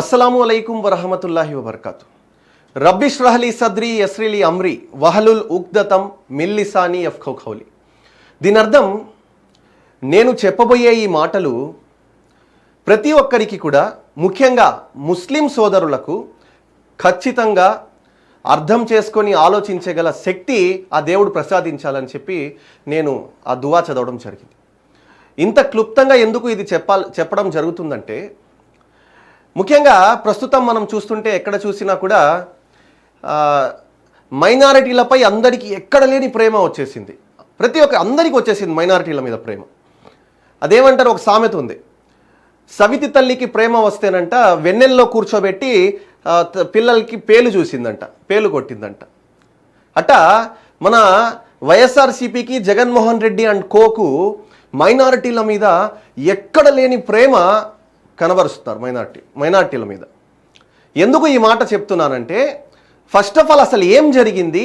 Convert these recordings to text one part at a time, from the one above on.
అస్సలాము అలైకుం వరహమతుల్లాహి వబర్కాతు. రబ్బిష్రహ్లీ సద్రి యస్రిలి అమ్రి వహలుల్ ఉక్దతం మిల్లిసాని యఫ్ఖౌ ఖౌలి. దీని అర్థం, నేను చెప్పబోయే ఈ మాటలు ప్రతి ఒక్కరికి కూడా, ముఖ్యంగా ముస్లిం సోదరులకు ఖచ్చితంగా అర్థం చేసుకొని ఆలోచించగల శక్తి ఆ దేవుడు ప్రసాదించాలని చెప్పి నేను ఆ దువా చదవడం జరిగింది. ఇంత క్లుప్తంగా ఎందుకు ఇది చెప్పడం జరుగుతుందంటే, ముఖ్యంగా ప్రస్తుతం మనం చూస్తుంటే ఎక్కడ చూసినా కూడా మైనారిటీలపై అందరికీ ఎక్కడ లేని ప్రేమ వచ్చేసింది. అందరికీ వచ్చేసింది మైనారిటీల మీద ప్రేమ. అదేమంటారు, ఒక సామెత ఉంది, సవితి తల్లికి ప్రేమ వస్తేనంట వెన్నెల్లో కూర్చోబెట్టి పిల్లలకి పేలు కొట్టిందంట. అట్ట మన వైఎస్ఆర్సీపీకి జగన్మోహన్ రెడ్డి అండ్ కోకు మైనారిటీల మీద ఎక్కడ లేని ప్రేమ కనబరుస్తున్నారు. మైనారిటీల మీద. ఎందుకు ఈ మాట చెప్తున్నానంటే, ఫస్ట్ ఆఫ్ ఆల్ అసలు ఏం జరిగింది,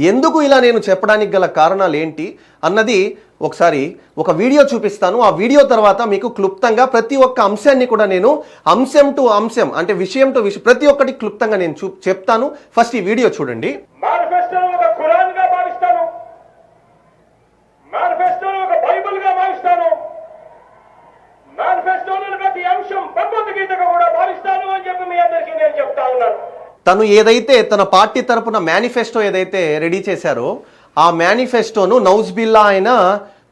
ఎందుకు ఇలా నేను చెప్పడానికి గల కారణాలు ఏంటి అన్నది ఒకసారి ఒక వీడియో చూపిస్తాను. ఆ వీడియో తర్వాత మీకు క్లుప్తంగా ప్రతి ఒక్క అంశాన్ని కూడా నేను అంశం టు అంశం, అంటే విషయం టు విషయం, ప్రతి ఒక్కటి క్లుప్తంగా నేను చెప్తాను. ఫస్ట్ ఈ వీడియో చూడండి. తను ఏదైతే తన పార్టీ తరపున మేనిఫెస్టో ఏదైతే రెడీ చేశారో ఆ మేనిఫెస్టోను నౌజ్బిల్లా ఆయన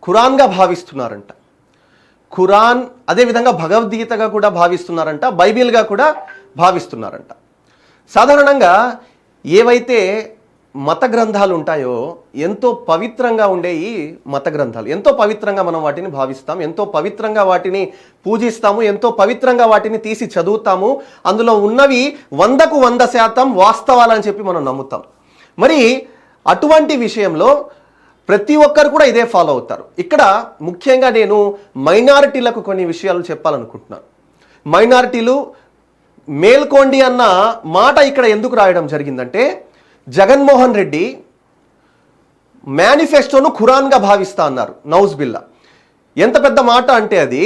ఖురాన్గా భావిస్తున్నారంట. ఖురాన్ అదేవిధంగా భగవద్గీతగా కూడా భావిస్తున్నారంట, బైబిల్గా కూడా భావిస్తున్నారంట. సాధారణంగా ఏవైతే మత గ్రంథాలు ఉంటాయో, ఎంతో పవిత్రంగా ఉండే ఈ మత గ్రంథాలు, ఎంతో పవిత్రంగా మనం వాటిని భావిస్తాం, ఎంతో పవిత్రంగా వాటిని పూజిస్తాము, ఎంతో పవిత్రంగా వాటిని తీసి చదువుతాము. అందులో ఉన్నవి 100% వాస్తవాలని చెప్పి మనం నమ్ముతాం. మరి అటువంటి విషయంలో ప్రతి ఒక్కరు కూడా ఇదే ఫాలో అవుతారు. ఇక్కడ ముఖ్యంగా నేను మైనారిటీలకు కొన్ని విషయాలు చెప్పాలనుకుంటున్నాను. మైనారిటీలు మేల్కోండి అన్న మాట ఇక్కడ ఎందుకు రాయడం జరిగిందంటే, జగన్మోహన్ రెడ్డి మేనిఫెస్టోను ఖురాన్గా భావిస్తా అన్నారు. నౌజ్బిల్లా ఎంత పెద్ద మాట అంటే, అది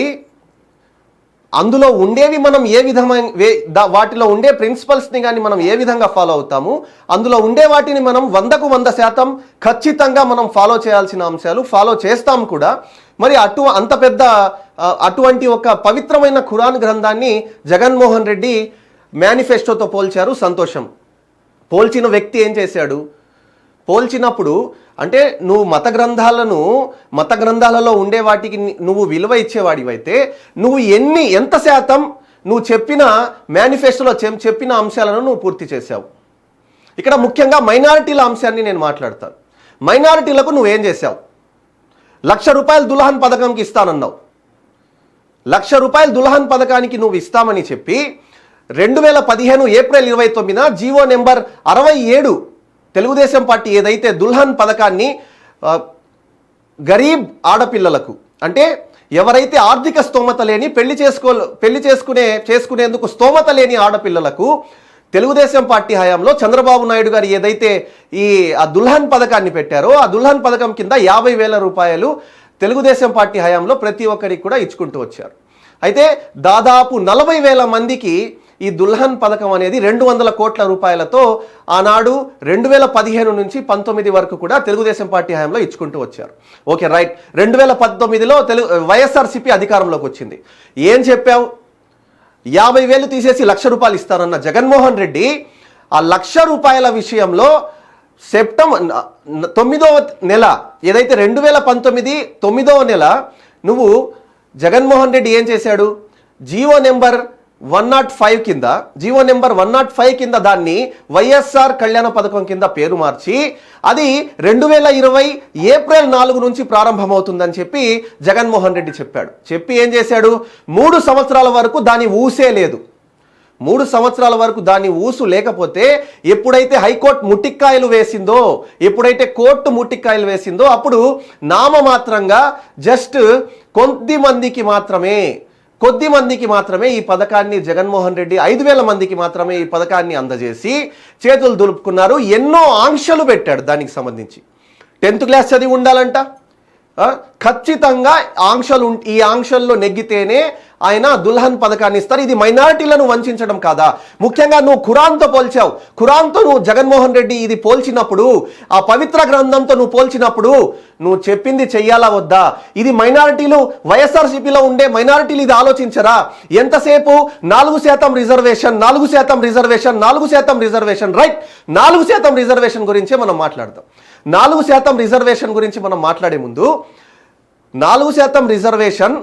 అందులో ఉండేవి మనం ఏ విధమైన వాటిలో ఉండే ప్రిన్సిపల్స్ని కానీ మనం ఏ విధంగా ఫాలో అవుతాము, అందులో ఉండే వాటిని మనం 100% ఖచ్చితంగా మనం ఫాలో చేయాల్సిన అంశాలు ఫాలో చేస్తాం కూడా. మరి అటువంటి ఒక పవిత్రమైన ఖురాన్ గ్రంథాన్ని జగన్మోహన్ రెడ్డి మేనిఫెస్టోతో పోల్చారు. సంతోషం. పోల్చిన వ్యక్తి ఏం చేశాడు, పోల్చినప్పుడు అంటే నువ్వు మత గ్రంథాలలో ఉండే వాటికి నువ్వు విలువ ఇచ్చేవాడివైతే నువ్వు ఎంత శాతం నువ్వు చెప్పిన మేనిఫెస్టోలో చెప్పిన అంశాలను నువ్వు పూర్తి చేశావు. ఇక్కడ ముఖ్యంగా మైనారిటీల అంశాన్ని నేను మాట్లాడతాను. మైనారిటీలకు నువ్వేం చేశావు? ₹1,00,000 దుల్హన్ పథకంకి ఇస్తానన్నావు. ₹1,00,000 దుల్హన్ పథకానికి నువ్వు ఇస్తామని చెప్పి 2015 ఏప్రిల్ 29న జీవో నెంబర్ 67 తెలుగుదేశం పార్టీ ఏదైతే దుల్హన్ పథకాన్ని గరీబ్ ఆడపిల్లలకు, అంటే ఎవరైతే ఆర్థిక స్తోమత లేని పెళ్లి చేసుకునేందుకు స్తోమత లేని ఆడపిల్లలకు తెలుగుదేశం పార్టీ హయాంలో చంద్రబాబు నాయుడు గారు ఏదైతే ఆ దుల్హన్ పథకాన్ని పెట్టారో ఆ దుల్హన్ పథకం కింద ₹50,000 తెలుగుదేశం పార్టీ హయాంలో ప్రతి ఒక్కరికి కూడా ఇచ్చుకుంటూ వచ్చారు. అయితే దాదాపు 40,000 మందికి ఈ దుల్హన్ పథకం అనేది 200 కోట్ల రూపాయలతో ఆనాడు 2015 నుంచి 19 వరకు కూడా తెలుగుదేశం పార్టీ హయాంలో ఇచ్చుకుంటూ వచ్చారు. Okay, right. 2019లో వైఎస్ఆర్సీపీ అధికారంలోకి వచ్చింది. ఏం చెప్పావు? 50,000 తీసేసి ₹1,00,000 ఇస్తానన్న జగన్మోహన్ రెడ్డి ఆ ₹1,00,000 విషయంలో సెప్టెంబర్ 9వ నెల ఏదైతే 2019 9వ నెల నువ్వు జగన్మోహన్ రెడ్డి ఏం చేశాడు? జీవో నెంబర్ 105 కింద దాన్ని వైఎస్ఆర్ కళ్యాణ పథకం కింద పేరు మార్చి అది 2020 ఏప్రిల్ 4 నుంచి ప్రారంభమవుతుందని చెప్పి జగన్మోహన్ రెడ్డి చెప్పి ఏం చేశాడు? 3 సంవత్సరాల వరకు దాని ఊసే లేదు. 3 సంవత్సరాల వరకు దాని ఊసు లేకపోతే ఎప్పుడైతే హైకోర్టు ముట్టిక్కాయలు వేసిందో, ఎప్పుడైతే కోర్టు ముట్టిక్కాయలు వేసిందో అప్పుడు నామమాత్రంగా జస్ట్ కొద్ది మందికి మాత్రమే ఈ పథకాన్ని జగన్మోహన్ రెడ్డి 5,000 మందికి మాత్రమే ఈ పథకాన్ని అందజేసి చేతులు దులుపుకున్నారు. ఎన్నో ఆంక్షలు పెట్టాడు దానికి సంబంధించి. 10th క్లాస్ చదివి ఉండాలంట, ఖచ్చితంగా ఈ ఆంక్షల్లో నెగ్గితేనే ఆయన దుల్హన్ పథకాన్ని ఇస్తారు. ఇది మైనారిటీలను వంచడం కాదా? ముఖ్యంగా నువ్వు ఖురాన్తో పోల్చావు. ఖురాన్తో నువ్వు జగన్మోహన్ రెడ్డి ఇది పోల్చినప్పుడు, ఆ పవిత్ర గ్రంథంతో నువ్వు పోల్చినప్పుడు నువ్వు చెప్పింది చెయ్యాలా వద్దా? ఇది మైనారిటీలు, వైఎస్ఆర్సీపీలో ఉండే మైనారిటీలు ఇది ఆలోచించరా? ఎంతసేపు 4% reservation, 4% reservation, 4% reservation, right? 4% reservation గురించే మనం మాట్లాడతాం. 4% రిజర్వేషన్ గురించి మనం మాట్లాడే ముందు 4% రిజర్వేషన్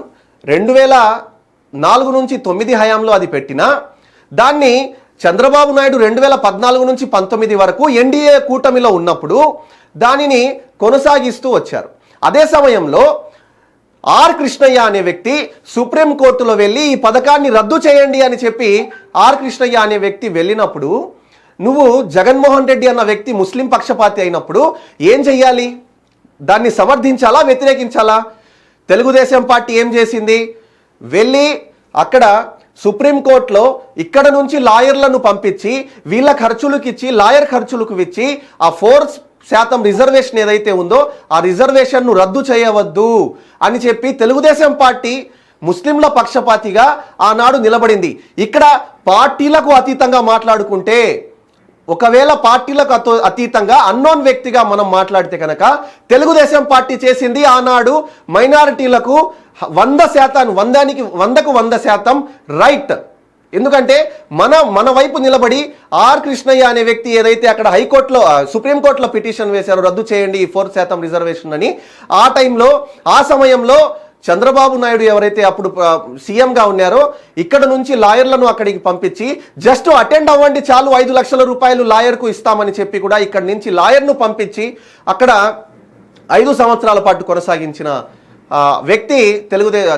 2004 నుంచి 9 హయాంలో అది పెట్టినా, దాన్ని చంద్రబాబు నాయుడు 2014 నుంచి 19 వరకు ఎన్డీఏ కూటమిలో ఉన్నప్పుడు దానిని కొనసాగిస్తూ వచ్చారు. అదే సమయంలో ఆర్ కృష్ణయ్య అనే వ్యక్తి సుప్రీంకోర్టులో వెళ్ళి ఈ పథకాన్ని రద్దు చేయండి అని చెప్పి ఆర్ కృష్ణయ్య అనే వ్యక్తి వెళ్ళినప్పుడు, నువ్వు జగన్మోహన్ రెడ్డి అన్న వ్యక్తి ముస్లిం పక్షపాతి అయినప్పుడు ఏం చెయ్యాలి? దాన్ని సమర్థించాలా, వ్యతిరేకించాలా? తెలుగుదేశం పార్టీ ఏం చేసింది? వెళ్ళి అక్కడ సుప్రీంకోర్టులో ఇక్కడ నుంచి లాయర్లను పంపించి వీళ్ళ ఖర్చులకు ఇచ్చి, లాయర్ ఖర్చులకు ఇచ్చి ఆ 4% రిజర్వేషన్ ఏదైతే ఉందో ఆ రిజర్వేషన్ను రద్దు చేయవద్దు అని చెప్పి తెలుగుదేశం పార్టీ ముస్లింల పక్షపాతిగా ఆనాడు నిలబడింది. ఇక్కడ పార్టీలకు అతీతంగా మాట్లాడుకుంటే, ఒకవేళ పార్టీలకు అతీతంగా అన్నోన్ వ్యక్తిగా మనం మాట్లాడితే కనుక తెలుగుదేశం పార్టీ చేసింది ఆనాడు మైనారిటీలకు 100%, 100కు 100% రైట్. ఎందుకంటే మన వైపు నిలబడి ఆర్ కృష్ణయ్య అనే వ్యక్తి ఏదైతే అక్కడ హైకోర్టులో, సుప్రీంకోర్టులో పిటిషన్ వేశారో రద్దు చేయండి ఈ 4% రిజర్వేషన్ అని, ఆ సమయంలో చంద్రబాబు నాయుడు ఎవరైతే అప్పుడు సీఎంగా ఉన్నారో ఇక్కడ నుంచి లాయర్లను అక్కడికి పంపించి జస్ట్ అటెండ్ అవ్వండి చాలు, 5 లక్షల రూపాయలు లాయర్కు ఇస్తామని చెప్పి కూడా ఇక్కడ నుంచి లాయర్ను పంపించి అక్కడ 5 సంవత్సరాల పాటు కొనసాగించిన వ్యక్తి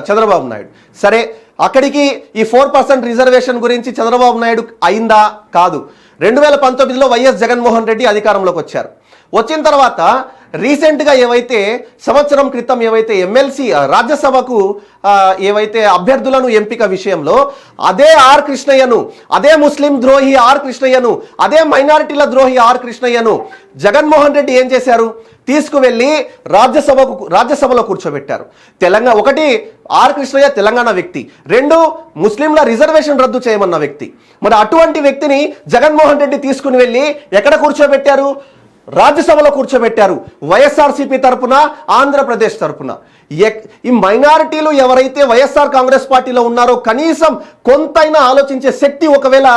చంద్రబాబు నాయుడు. సరే, అక్కడికి ఈ 4% రిజర్వేషన్ గురించి చంద్రబాబు నాయుడు అయిందా? కాదు. 2019లో వైఎస్ జగన్మోహన్ రెడ్డి అధికారంలోకి వచ్చారు. వచ్చిన తర్వాత రీసెంట్గా సంవత్సరం క్రితం ఎమ్మెల్సీ రాజ్యసభకు ఏవైతే అభ్యర్థులను ఎంపిక విషయంలో అదే ఆర్ కృష్ణయ్యను, అదే ముస్లిం ద్రోహి ఆర్ కృష్ణయ్యను, అదే మైనారిటీల ద్రోహి ఆర్ కృష్ణయ్యను జగన్మోహన్ రెడ్డి ఏం చేశారు? తీసుకువెళ్ళి రాజ్యసభలో కూర్చోబెట్టారు. ఒకటి ఆర్ కృష్ణయ్య తెలంగాణ వ్యక్తి, 2 ముస్లింల రిజర్వేషన్ రద్దు చేయమన్న వ్యక్తి. మరి అటువంటి వ్యక్తిని జగన్మోహన్ రెడ్డి తీసుకుని వెళ్ళి ఎక్కడ కూర్చోబెట్టారు? రాజ్యసభలో కూర్చోబెట్టారు. వైఎస్ఆర్సీపీ తరపున, ఆంధ్రప్రదేశ్ తరపున. ఈ మైనారిటీలు ఎవరైతే వైఎస్ఆర్ కాంగ్రెస్ పార్టీలో ఉన్నారో కనీసం కొంతైనా ఆలోచించే శక్తి ఒకవేళ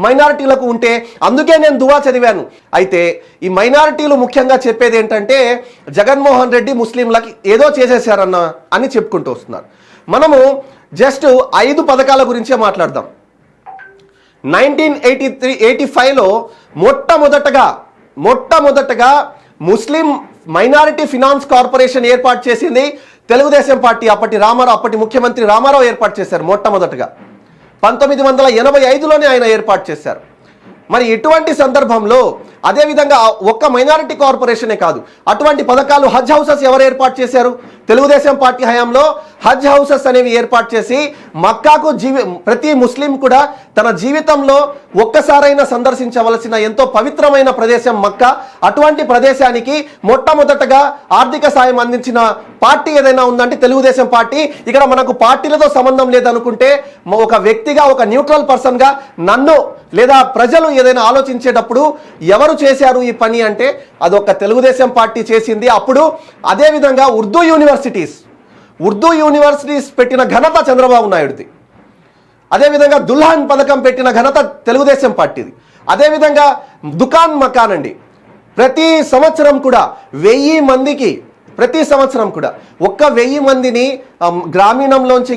మైనారిటీలకు ఉంటే, అందుకే నేను దువా చదివాను. అయితే ఈ మైనారిటీలు ముఖ్యంగా చెప్పేది ఏంటంటే జగన్మోహన్ రెడ్డి ముస్లింలకి ఏదో చేసేసారన్న అని చెప్పుకుంటూ వస్తున్నారు. మనము జస్ట్ 5 పథకాల గురించే మాట్లాడదాం. 1985లో మొట్టమొదటగా ముస్లిం మైనారిటీ ఫినాన్స్ కార్పొరేషన్ ఏర్పాటు చేసింది తెలుగుదేశం పార్టీ. అప్పటి ముఖ్యమంత్రి రామారావు ఏర్పాటు చేశారు. మొట్టమొదటగా 1985లోనే ఆయన ఏర్పాటు చేశారు. మరి ఇటువంటి సందర్భంలో అదేవిధంగా ఒక్క మైనారిటీ కార్పొరేషనే కాదు, అటువంటి పథకాలు హజ్ హౌసెస్ ఎవరు ఏర్పాటు చేశారు? తెలుగుదేశం పార్టీ హయాంలో హజ్ హౌసెస్ అనేవి ఏర్పాటు చేసి మక్కాకు ప్రతి ముస్లిం కూడా తన జీవితంలో ఒక్కసారైనా సందర్శించవలసిన ఎంతో పవిత్రమైన ప్రదేశం మక్కా. అటువంటి ప్రదేశానికి మొట్టమొదటగా ఆర్థిక సాయం అందించిన పార్టీ ఏదైనా ఉందంటే తెలుగుదేశం పార్టీ. ఇక్కడ మనకు పార్టీలతో సంబంధం లేదనుకుంటే ఒక వ్యక్తిగా, ఒక న్యూట్రల్ పర్సన్గా నన్ను లేదా ప్రజలు ఏదైనా ఆలోచించేటప్పుడు ఎవరు చేశారు ఈ పని అంటే అదొక తెలుగుదేశం పార్టీ చేసింది. అప్పుడు అదేవిధంగా ఉర్దూ యూనివర్సిటీస్ పెట్టిన ఘనత చంద్రబాబు నాయుడుది. అదేవిధంగా దుల్హన్ పథకం పెట్టిన ఘనత తెలుగుదేశం పార్టీది. అదేవిధంగా దుకాన్ మకాన్ అండి, ప్రతి సంవత్సరం కూడా 1000 మందికి, ప్రతి సంవత్సరం కూడా 1000 మందిని గ్రామీణాల్లోంచి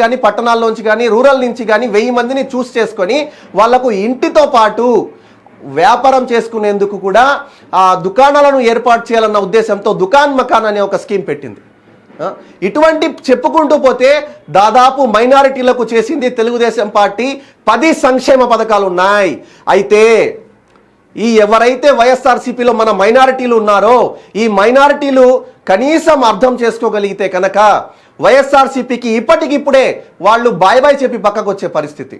కానీ పట్టణాల్లోంచి కానీ రూరల్ నుంచి కానీ 1000 మందిని చూస్ చేసుకొని వాళ్లకు ఇంటితో పాటు వ్యాపారం చేసుకునేందుకు కూడా ఆ దుకాణాలను ఏర్పాటు చేయాలన్న ఉద్దేశంతో దుకాన్ మకాన్ అనే ఒక స్కీమ్ పెట్టింది. ఇటువంటి చెప్పుకుంటూ పోతే దాదాపు మైనారిటీలకు చేసింది తెలుగుదేశం పార్టీ 10 సంక్షేమ పథకాలు ఉన్నాయి. అయితే ఎవరైతే వైఎస్ఆర్సీపీలో మన మైనారిటీలు ఉన్నారో ఈ మైనారిటీలు కనీసం అర్థం చేసుకోగలిగితే కనుక వైఎస్ఆర్సీపీకి ఇప్పటికిప్పుడే వాళ్ళు బాయ్ బాయ్ చెప్పి పక్కకు వచ్చే పరిస్థితి.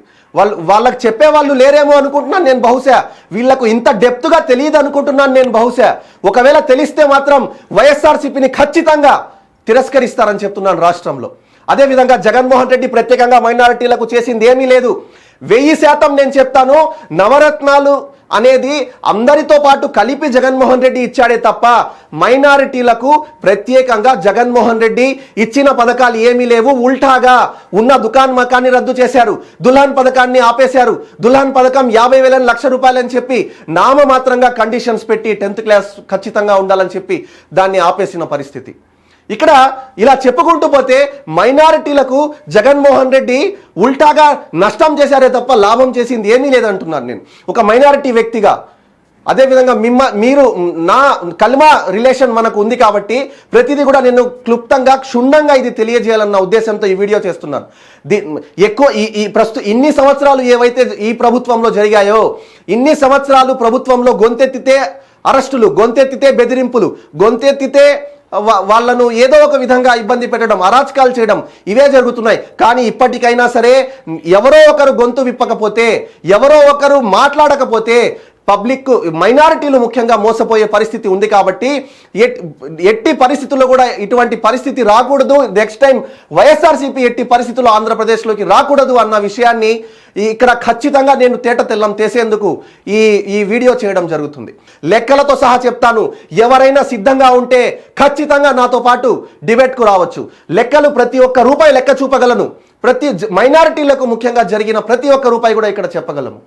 వాళ్ళకి చెప్పే వాళ్ళు లేరేమో అనుకుంటున్నాను నేను. బహుశా వీళ్లకు ఇంత డెప్త్గా తెలియదు అనుకుంటున్నాను నేను. బహుశా ఒకవేళ తెలిస్తే మాత్రం వైఎస్ఆర్సీపీని ఖచ్చితంగా తిరస్కరిస్తారని చెప్తున్నాను రాష్ట్రంలో. అదేవిధంగా జగన్మోహన్ రెడ్డి ప్రత్యేకంగా మైనారిటీలకు చేసింది ఏమీ లేదు. 1000% నేను చెప్తాను, నవరత్నాలు అనేది అందరితో పాటు కలిపి జగన్మోహన్ రెడ్డి ఇచ్చాడే తప్ప మైనారిటీలకు ప్రత్యేకంగా జగన్మోహన్ రెడ్డి ఇచ్చిన పథకాలు ఏమీ లేవు. ఉల్టాగా ఉన్న దుకాన్ మకాన్ని రద్దు చేశారు, దుల్హన్ పథకాన్ని ఆపేశారు. దుల్హన్ పథకం 50,000 1,00,000 రూపాయలని చెప్పి నామమాత్రంగా కండిషన్స్ పెట్టి 10th క్లాస్ ఖచ్చితంగా ఉండాలని చెప్పి దాన్ని ఆపేసిన పరిస్థితి. ఇక్కడ ఇలా చెప్పుకుంటూ పోతే మైనారిటీలకు జగన్మోహన్ రెడ్డి ఉల్టాగా నష్టం చేశారే తప్ప లాభం చేసింది ఏమీ లేదంటున్నాను నేను ఒక మైనారిటీ వ్యక్తిగా. అదేవిధంగా మీరు నా కల్మా రిలేషన్ మనకు ఉంది కాబట్టి ప్రతిదీ కూడా నేను క్లుప్తంగా క్షుణ్ణంగా ఇది తెలియజేయాలన్న ఉద్దేశంతో ఈ వీడియో చేస్తున్నాను. ఎక్కువ ఈ ప్రస్తుతం ఇన్ని సంవత్సరాలు ఏవైతే ఈ ప్రభుత్వంలో జరిగాయో, ఇన్ని సంవత్సరాలు ప్రభుత్వంలో గొంతెత్తితే అరెస్టులు, గొంతెత్తితే బెదిరింపులు, గొంతెత్తితే వాళ్ళను ఏదో ఒక విధంగా ఇబ్బంది పెట్టడం, అరాచకాలు చేయడం, ఇవే జరుగుతున్నాయి. కానీ ఇప్పటికైనా సరే ఎవరో ఒకరు గొంతు విప్పకపోతే, ఎవరో ఒకరు మాట్లాడకపోతే పబ్లిక్ మైనారిటీలు ముఖ్యంగా మోసపోయే పరిస్థితి ఉంది. కాబట్టి ఎట్టి పరిస్థితుల్లో కూడా ఇటువంటి పరిస్థితి రాకూడదు. నెక్స్ట్ టైం వైఎస్ఆర్సీపీ ఎట్టి పరిస్థితుల్లో ఆంధ్రప్రదేశ్లోకి రాకూడదు అన్న విషయాన్ని ఇక్కడ ఖచ్చితంగా నేను తేట తెల్లం చేసేందుకు ఈ వీడియో చేయడం జరుగుతుంది. లెక్కలతో సహా చెప్తాను. ఎవరైనా సిద్ధంగా ఉంటే ఖచ్చితంగా నాతో పాటు డిబేట్కు రావచ్చు. లెక్కలు ప్రతి ఒక్క రూపాయి లెక్క చూపగలను. ప్రతి మైనారిటీలకు ముఖ్యంగా జరిగిన ప్రతి ఒక్క రూపాయి కూడా ఇక్కడ చెప్పగలము.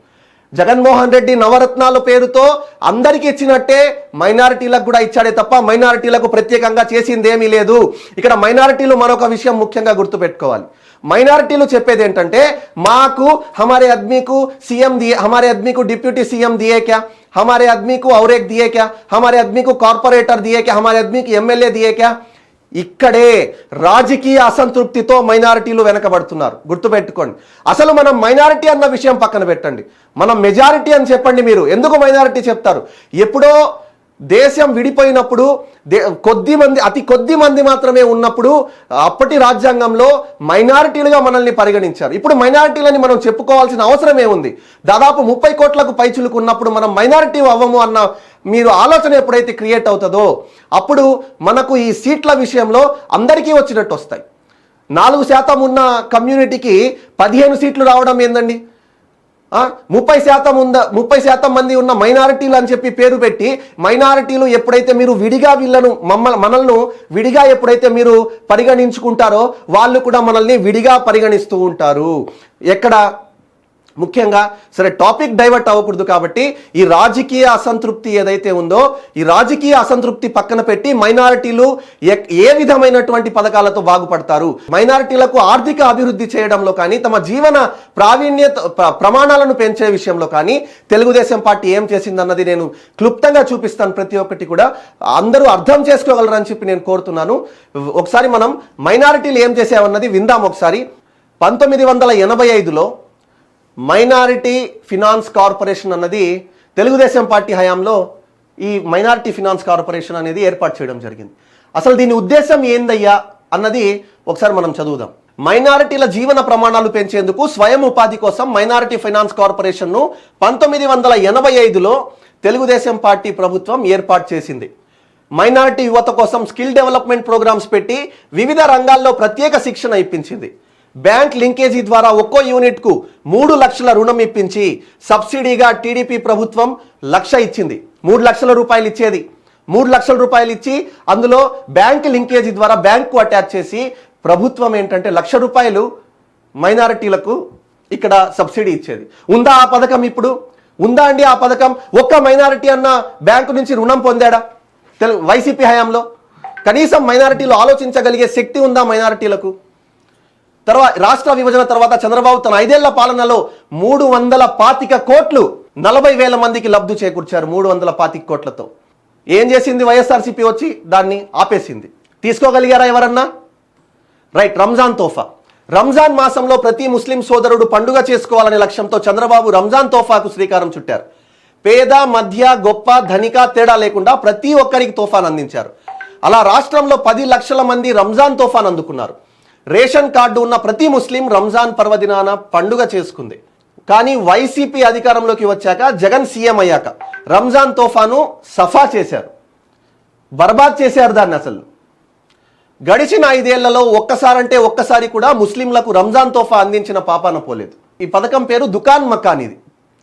జగన్మోహన్ రెడ్డి నవరత్నాల పేరుతో అందరికీ ఇచ్చినట్టే మైనారిటీలకు కూడా ఇచ్చాడే తప్ప మైనారిటీలకు ప్రత్యేకంగా చేసింది ఏమీ లేదు. ఇక్కడ మైనారిటీలు మరొక విషయం ముఖ్యంగా గుర్తుపెట్టుకోవాలి. మైనారిటీలు చెప్పేది ఏంటంటే మాకు हमारे आदमी को सीएम दिए, हमारे आदमी को डिप्यूटी सीएम दिए क्या, हमारे आदमी को और एक दिए क्या, हमारे आदमी को कॉर्पोरेटर दिए क्या, हमारे आदमी को एमएलए दिए क्या. ఇక్కడే రాజకీయ అసంతృప్తితో మైనారిటీలు వెనకబడుతున్నారు. గుర్తుపెట్టుకోండి. అసలు మనం మైనారిటీ అన్న విషయం పక్కన పెట్టండి, మనం మెజారిటీ అని చెప్పండి. మీరు ఎందుకు మైనారిటీ చెప్తారు? ఎప్పుడో దేశం విడిపోయినప్పుడు అతి కొద్ది మంది మాత్రమే ఉన్నప్పుడు అప్పటి రాజ్యాంగంలో మైనారిటీలుగా మనల్ని పరిగణించారు. ఇప్పుడు మైనారిటీలని మనం చెప్పుకోవాల్సిన అవసరం ఏముంది? దాదాపు 30 కోట్లకు పైచులకు ఉన్నప్పుడు మనం మైనారిటీ అవ్వము అన్న మీరు ఆలోచన ఎప్పుడైతే క్రియేట్ అవుతుందో అప్పుడు మనకు ఈ సీట్ల విషయంలో అందరికీ వచ్చినట్టు వస్తాయి. 4% ఉన్న కమ్యూనిటీకి 15 సీట్లు రావడం ఏందండి? 30% మంది ఉన్న మైనారిటీలు అని చెప్పి పేరు పెట్టి మైనారిటీలు ఎప్పుడైతే మీరు విడిగా వీళ్ళను మనల్ని విడిగా ఎప్పుడైతే మీరు పరిగణించుకుంటారో వాళ్ళు కూడా మనల్ని విడిగా పరిగణిస్తూ ఉంటారు. ఎక్కడ ముఖ్యంగా సరే టాపిక్ డైవర్ట్ అవ్వకూడదు కాబట్టి ఈ రాజకీయ అసంతృప్తి ఏదైతే ఉందో ఈ రాజకీయ అసంతృప్తి పక్కన పెట్టి మైనారిటీలు ఏ విధమైనటువంటి పథకాలతో బాగుపడతారు, మైనారిటీలకు ఆర్థిక అభివృద్ధి చేయడంలో కానీ తమ జీవన ప్రమాణాలను పెంచే విషయంలో కానీ తెలుగుదేశం పార్టీ ఏం చేసిందన్నది నేను క్లుప్తంగా చూపిస్తాను. ప్రతి ఒక్కటి కూడా అందరూ అర్థం చేసుకోగలరని చెప్పి నేను కోరుతున్నాను. ఒకసారి మనం మైనారిటీలు ఏం చేసామన్నది విందాం. ఒకసారి 1985లో మైనారిటీ ఫినాన్స్ కార్పొరేషన్ అన్నది తెలుగుదేశం పార్టీ హయాంలో ఈ మైనారిటీ ఫినాన్స్ కార్పొరేషన్ అనేది ఏర్పాటు చేయడం జరిగింది. అసలు దీని ఉద్దేశం ఏందయ్యా అన్నది ఒకసారి మనం చదువుదాం. మైనారిటీల జీవన ప్రమాణాలు పెంచేందుకు స్వయం ఉపాధి కోసం మైనారిటీ ఫైనాన్స్ కార్పొరేషన్ను 1985లో తెలుగుదేశం పార్టీ ప్రభుత్వం ఏర్పాటు చేసింది. మైనారిటీ యువత కోసం స్కిల్ డెవలప్మెంట్ ప్రోగ్రామ్స్ పెట్టి వివిధ రంగాల్లో ప్రత్యేక శిక్షణ ఇప్పించింది. బ్యాంక్ లింకేజీ ద్వారా ఒక్కో యూనిట్కు 3 లక్షల రుణం ఇప్పించి సబ్సిడీగా టీడీపీ ప్రభుత్వం 1 లక్ష ఇచ్చింది. 3 లక్షల రూపాయలు ఇచ్చేది. 3 లక్షల రూపాయలు ఇచ్చి అందులో బ్యాంక్ లింకేజీ ద్వారా బ్యాంకు అటాచ్ చేసి ప్రభుత్వం ఏంటంటే 1 లక్ష రూపాయలు మైనారిటీలకు ఇక్కడ సబ్సిడీ ఇచ్చేది. ఉందా ఆ పథకం? ఇప్పుడు ఉందా అండి ఆ పథకం? ఒక్క మైనారిటీ అన్న బ్యాంకు నుంచి రుణం పొందాడా వైసీపీ హయాంలో? కనీసం మైనారిటీలు ఆలోచించగలిగే శక్తి ఉందా మైనారిటీలకు? తర్వాత రాష్ట్ర విభజన తర్వాత చంద్రబాబు తన 5 ఏళ్ల పాలనలో 325 కోట్లు 40,000 మందికి లబ్ధి చేకూర్చారు. 325 కోట్లతో ఏం చేసింది వైఎస్ఆర్సీపీ? వచ్చి దాన్ని ఆపేసింది. తీసుకోగలిగారా ఎవరన్నా? రైట్. రంజాన్ తోఫా. రంజాన్ మాసంలో ప్రతి ముస్లిం సోదరుడు పండుగ చేసుకోవాలనే లక్ష్యంతో చంద్రబాబు రంజాన్ తోఫాకు శ్రీకారం చుట్టారు. పేద, మధ్య, గొప్ప, ధనిక తేడా లేకుండా ప్రతి ఒక్కరికి తోఫాను అందించారు. అలా రాష్ట్రంలో 10 లక్షల మంది రంజాన్ తోఫాను అందుకున్నారు. రేషన్ కార్డు ఉన్న ప్రతి ముస్లిం రంజాన్ పర్వదినాన పండుగ చేసుకుంది. కానీ వైసీపీ అధికారంలోకి వచ్చాక, జగన్ సీఎం అయ్యాక రంజాన్ తోఫాను సఫా చేశారు, బర్బాద్ చేశారు దాన్ని. అసలు గడిచిన 5 ఏళ్లలో ఒక్కసారి కూడా ముస్లింలకు రంజాన్ తోఫా అందించిన పాపాన పోలేదు. ఈ పథకం పేరు దుకాన్ మకాన్.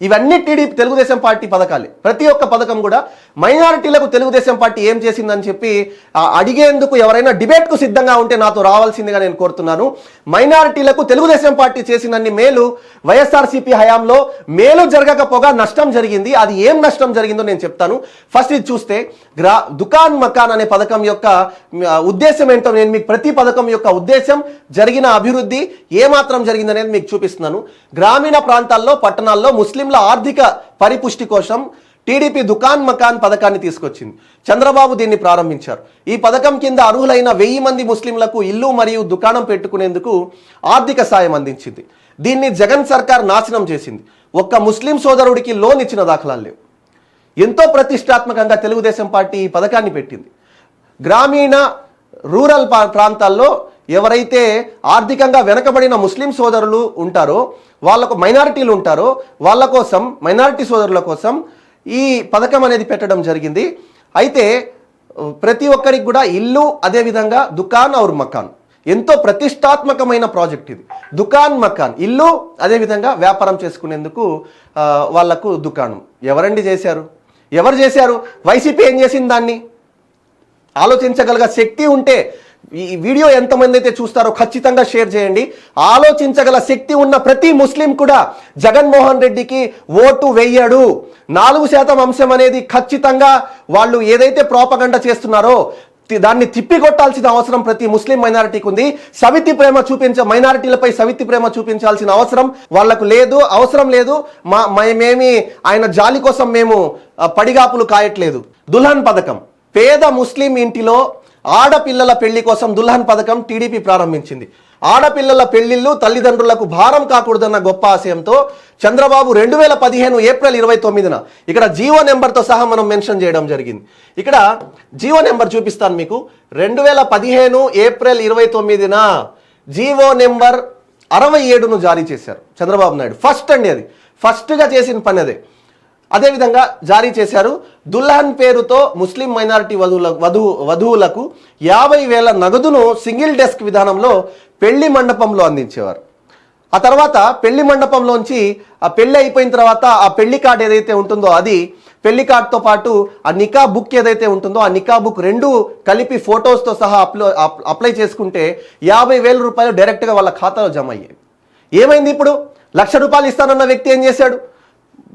ఇవన్నీ టీడీపీ తెలుగుదేశం పార్టీ పథకాలే. ప్రతి ఒక్క పథకం కూడా మైనారిటీలకు తెలుగుదేశం పార్టీ ఏం చేసిందని చెప్పి అడిగేందుకు ఎవరైనా డిబేట్కు సిద్ధంగా ఉంటే నాతో రావాల్సిందిగా నేను కోరుతున్నాను. మైనారిటీలకు తెలుగుదేశం పార్టీ చేసినన్ని మేలు వైఎస్ఆర్సీపీ హయాంలో మేలు జరగకపోగా నష్టం జరిగింది. అది ఏం నష్టం జరిగిందో నేను చెప్తాను. ఫస్ట్ ఇది చూస్తే దుకాన్ మకాన్ అనే పథకం యొక్క ఉద్దేశం ఏంటో నేను మీకు, ప్రతి పథకం యొక్క ఉద్దేశం, జరిగిన అభివృద్ధి ఏమాత్రం జరిగిందనేది మీకు చూపిస్తున్నాను. గ్రామీణ ప్రాంతాల్లో, పట్టణాల్లో ముస్లింల ఆర్థిక పరిపుష్టి కోసం టీడీపీ దుకాన్ మకాన్ పథకాన్ని తీసుకొచ్చింది. చంద్రబాబు దీన్ని ప్రారంభించారు. ఈ పథకం కింద అర్హులైన 1000 మంది ముస్లింలకు ఇల్లు మరియు దుకాణం పెట్టుకునేందుకు ఆర్థిక సాయం అందించింది. దీన్ని జగన్ సర్కార్ నాశనం చేసింది. ఒక్క ముస్లిం సోదరుడికి లోన్ ఇచ్చిన దాఖలాలు లేవు. ఎంతో ప్రతిష్టాత్మకంగా తెలుగుదేశం పార్టీ ఈ పథకాన్ని పెట్టింది. గ్రామీణ రూరల్ ప్రాంతాల్లో ఎవరైతే ఆర్థికంగా వెనకబడిన ముస్లిం సోదరులు ఉంటారో, వాళ్ళకు మైనారిటీలు ఉంటారో, వాళ్ళ కోసం, మైనారిటీ సోదరుల కోసం ఈ పథకం అనేది పెట్టడం జరిగింది. అయితే ప్రతి ఒక్కరికి కూడా ఇల్లు, అదేవిధంగా దుకాన్ ఔర్ మకాన్, ఎంతో ప్రతిష్టాత్మకమైన ప్రాజెక్ట్ ఇది. దుకాన్ మకాన్, ఇల్లు, అదేవిధంగా వ్యాపారం చేసుకునేందుకు వాళ్లకు దుకాణం. ఎవరండి చేశారు? ఎవరు చేశారు? వైసీపీ ఏం చేసింది? దాన్ని ఆలోచించగలిగే శక్తి ఉంటే ఈ వీడియో ఎంతమంది అయితే చూస్తారో ఖచ్చితంగా షేర్ చేయండి. ఆలోచించగల శక్తి ఉన్న ప్రతి ముస్లిం కూడా జగన్మోహన్ రెడ్డికి ఓటు వేయడు. 4% అంశం అనేది ఖచ్చితంగా వాళ్ళు ఏదైతే ప్రోపగండా చేస్తున్నారో దాన్ని తిప్పికొట్టాల్సిన అవసరం ప్రతి ముస్లిం మైనారిటీకి ఉంది. సవితి ప్రేమ మైనారిటీలపై సవితి ప్రేమ చూపించాల్సిన అవసరం వాళ్లకు లేదు, అవసరం లేదు. మేమేమి ఆయన జాలి కోసం మేము పడిగాపులు కాయట్లేదు. దుల్హన్ పథకం, పేద ముస్లిం ఇంటిలో ఆడపిల్లల పెళ్లి కోసం దుల్హన్ పథకం టీడీపీ ప్రారంభించింది. ఆడపిల్లల పెళ్లిళ్లు తల్లిదండ్రులకు భారం కాకూడదన్న గొప్ప ఆశయంతో చంద్రబాబు 2015 ఏప్రిల్ 29న ఇక్కడ జీవో నెంబర్తో సహా మనం మెన్షన్ చేయడం జరిగింది. ఇక్కడ జీవో నెంబర్ చూపిస్తాను మీకు. 2015 ఏప్రిల్ 29న జీవో నెంబర్ 67ను జారీ చేశారు చంద్రబాబు నాయుడు. ఫస్ట్ అండి, అది ఫస్ట్గా చేసిన పని అదే. అదేవిధంగా జారీ చేశారు. దుల్హన్ పేరుతో ముస్లిం మైనారిటీ వధువులకు 50,000 నగదును సింగిల్ డెస్క్ విధానంలో పెళ్లి మండపంలో అందించేవారు. ఆ తర్వాత పెళ్లి మండపంలోంచి ఆ పెళ్లి అయిపోయిన తర్వాత ఆ పెళ్లి కార్డు ఏదైతే ఉంటుందో, అది పెళ్లి కార్డుతో పాటు ఆ నికా బుక్ ఏదైతే ఉంటుందో, ఆ నికా బుక్ రెండు కలిపి ఫొటోస్తో సహా అప్లై చేసుకుంటే 50,000 రూపాయలు డైరెక్ట్గా వాళ్ళ ఖాతాలో జమ అయ్యాయి. ఏమైంది? ఇప్పుడు ₹1,00,000 ఇస్తానన్న వ్యక్తి ఏం చేశాడు?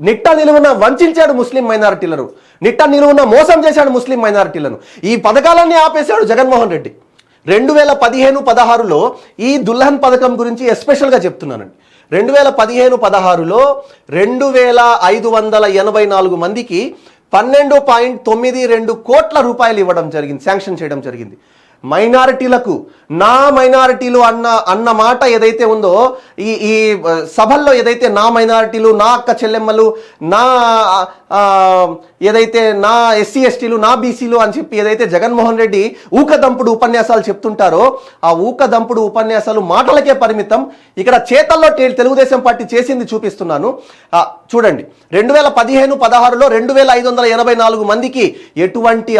నిట్ట నిలువున వంచాడు ముస్లిం మైనారిటీలను, నిట్ట నిలువున మోసం చేశాడు ముస్లిం మైనారిటీలను. ఈ పథకాలన్నీ ఆపేశాడు జగన్మోహన్ రెడ్డి. 2015-16లో ఈ దుల్హన్ పథకం గురించి ఎస్పెషల్గా చెప్తున్నానండి. 2015-16లో 2,584 మందికి 12.92 కోట్ల రూపాయలు ఇవ్వడం జరిగింది, శాంక్షన్ చేయడం జరిగింది. మైనారిటీలకు, నా మైనారిటీలు అన్న మాట ఏదైతే ఉందో, ఈ సభల్లో ఏదైతే నా మైనారిటీలు, నా అక్క చెల్లెమ్మలు, నా ఏదైతే నా ఎస్సీ ఎస్టీలు, నా బీసీలు అని చెప్పి ఏదైతే జగన్మోహన్ రెడ్డి ఊకదంపుడు ఉపన్యాసాలు చెప్తుంటారో, ఆ ఊకదంపుడు ఉపన్యాసాలు మాటలకే పరిమితం. ఇక్కడ చేతల్లో తెలుగుదేశం పార్టీ చేసింది చూపిస్తున్నాను, చూడండి. 2015-16లో 2,584 మందికి ఎటువంటి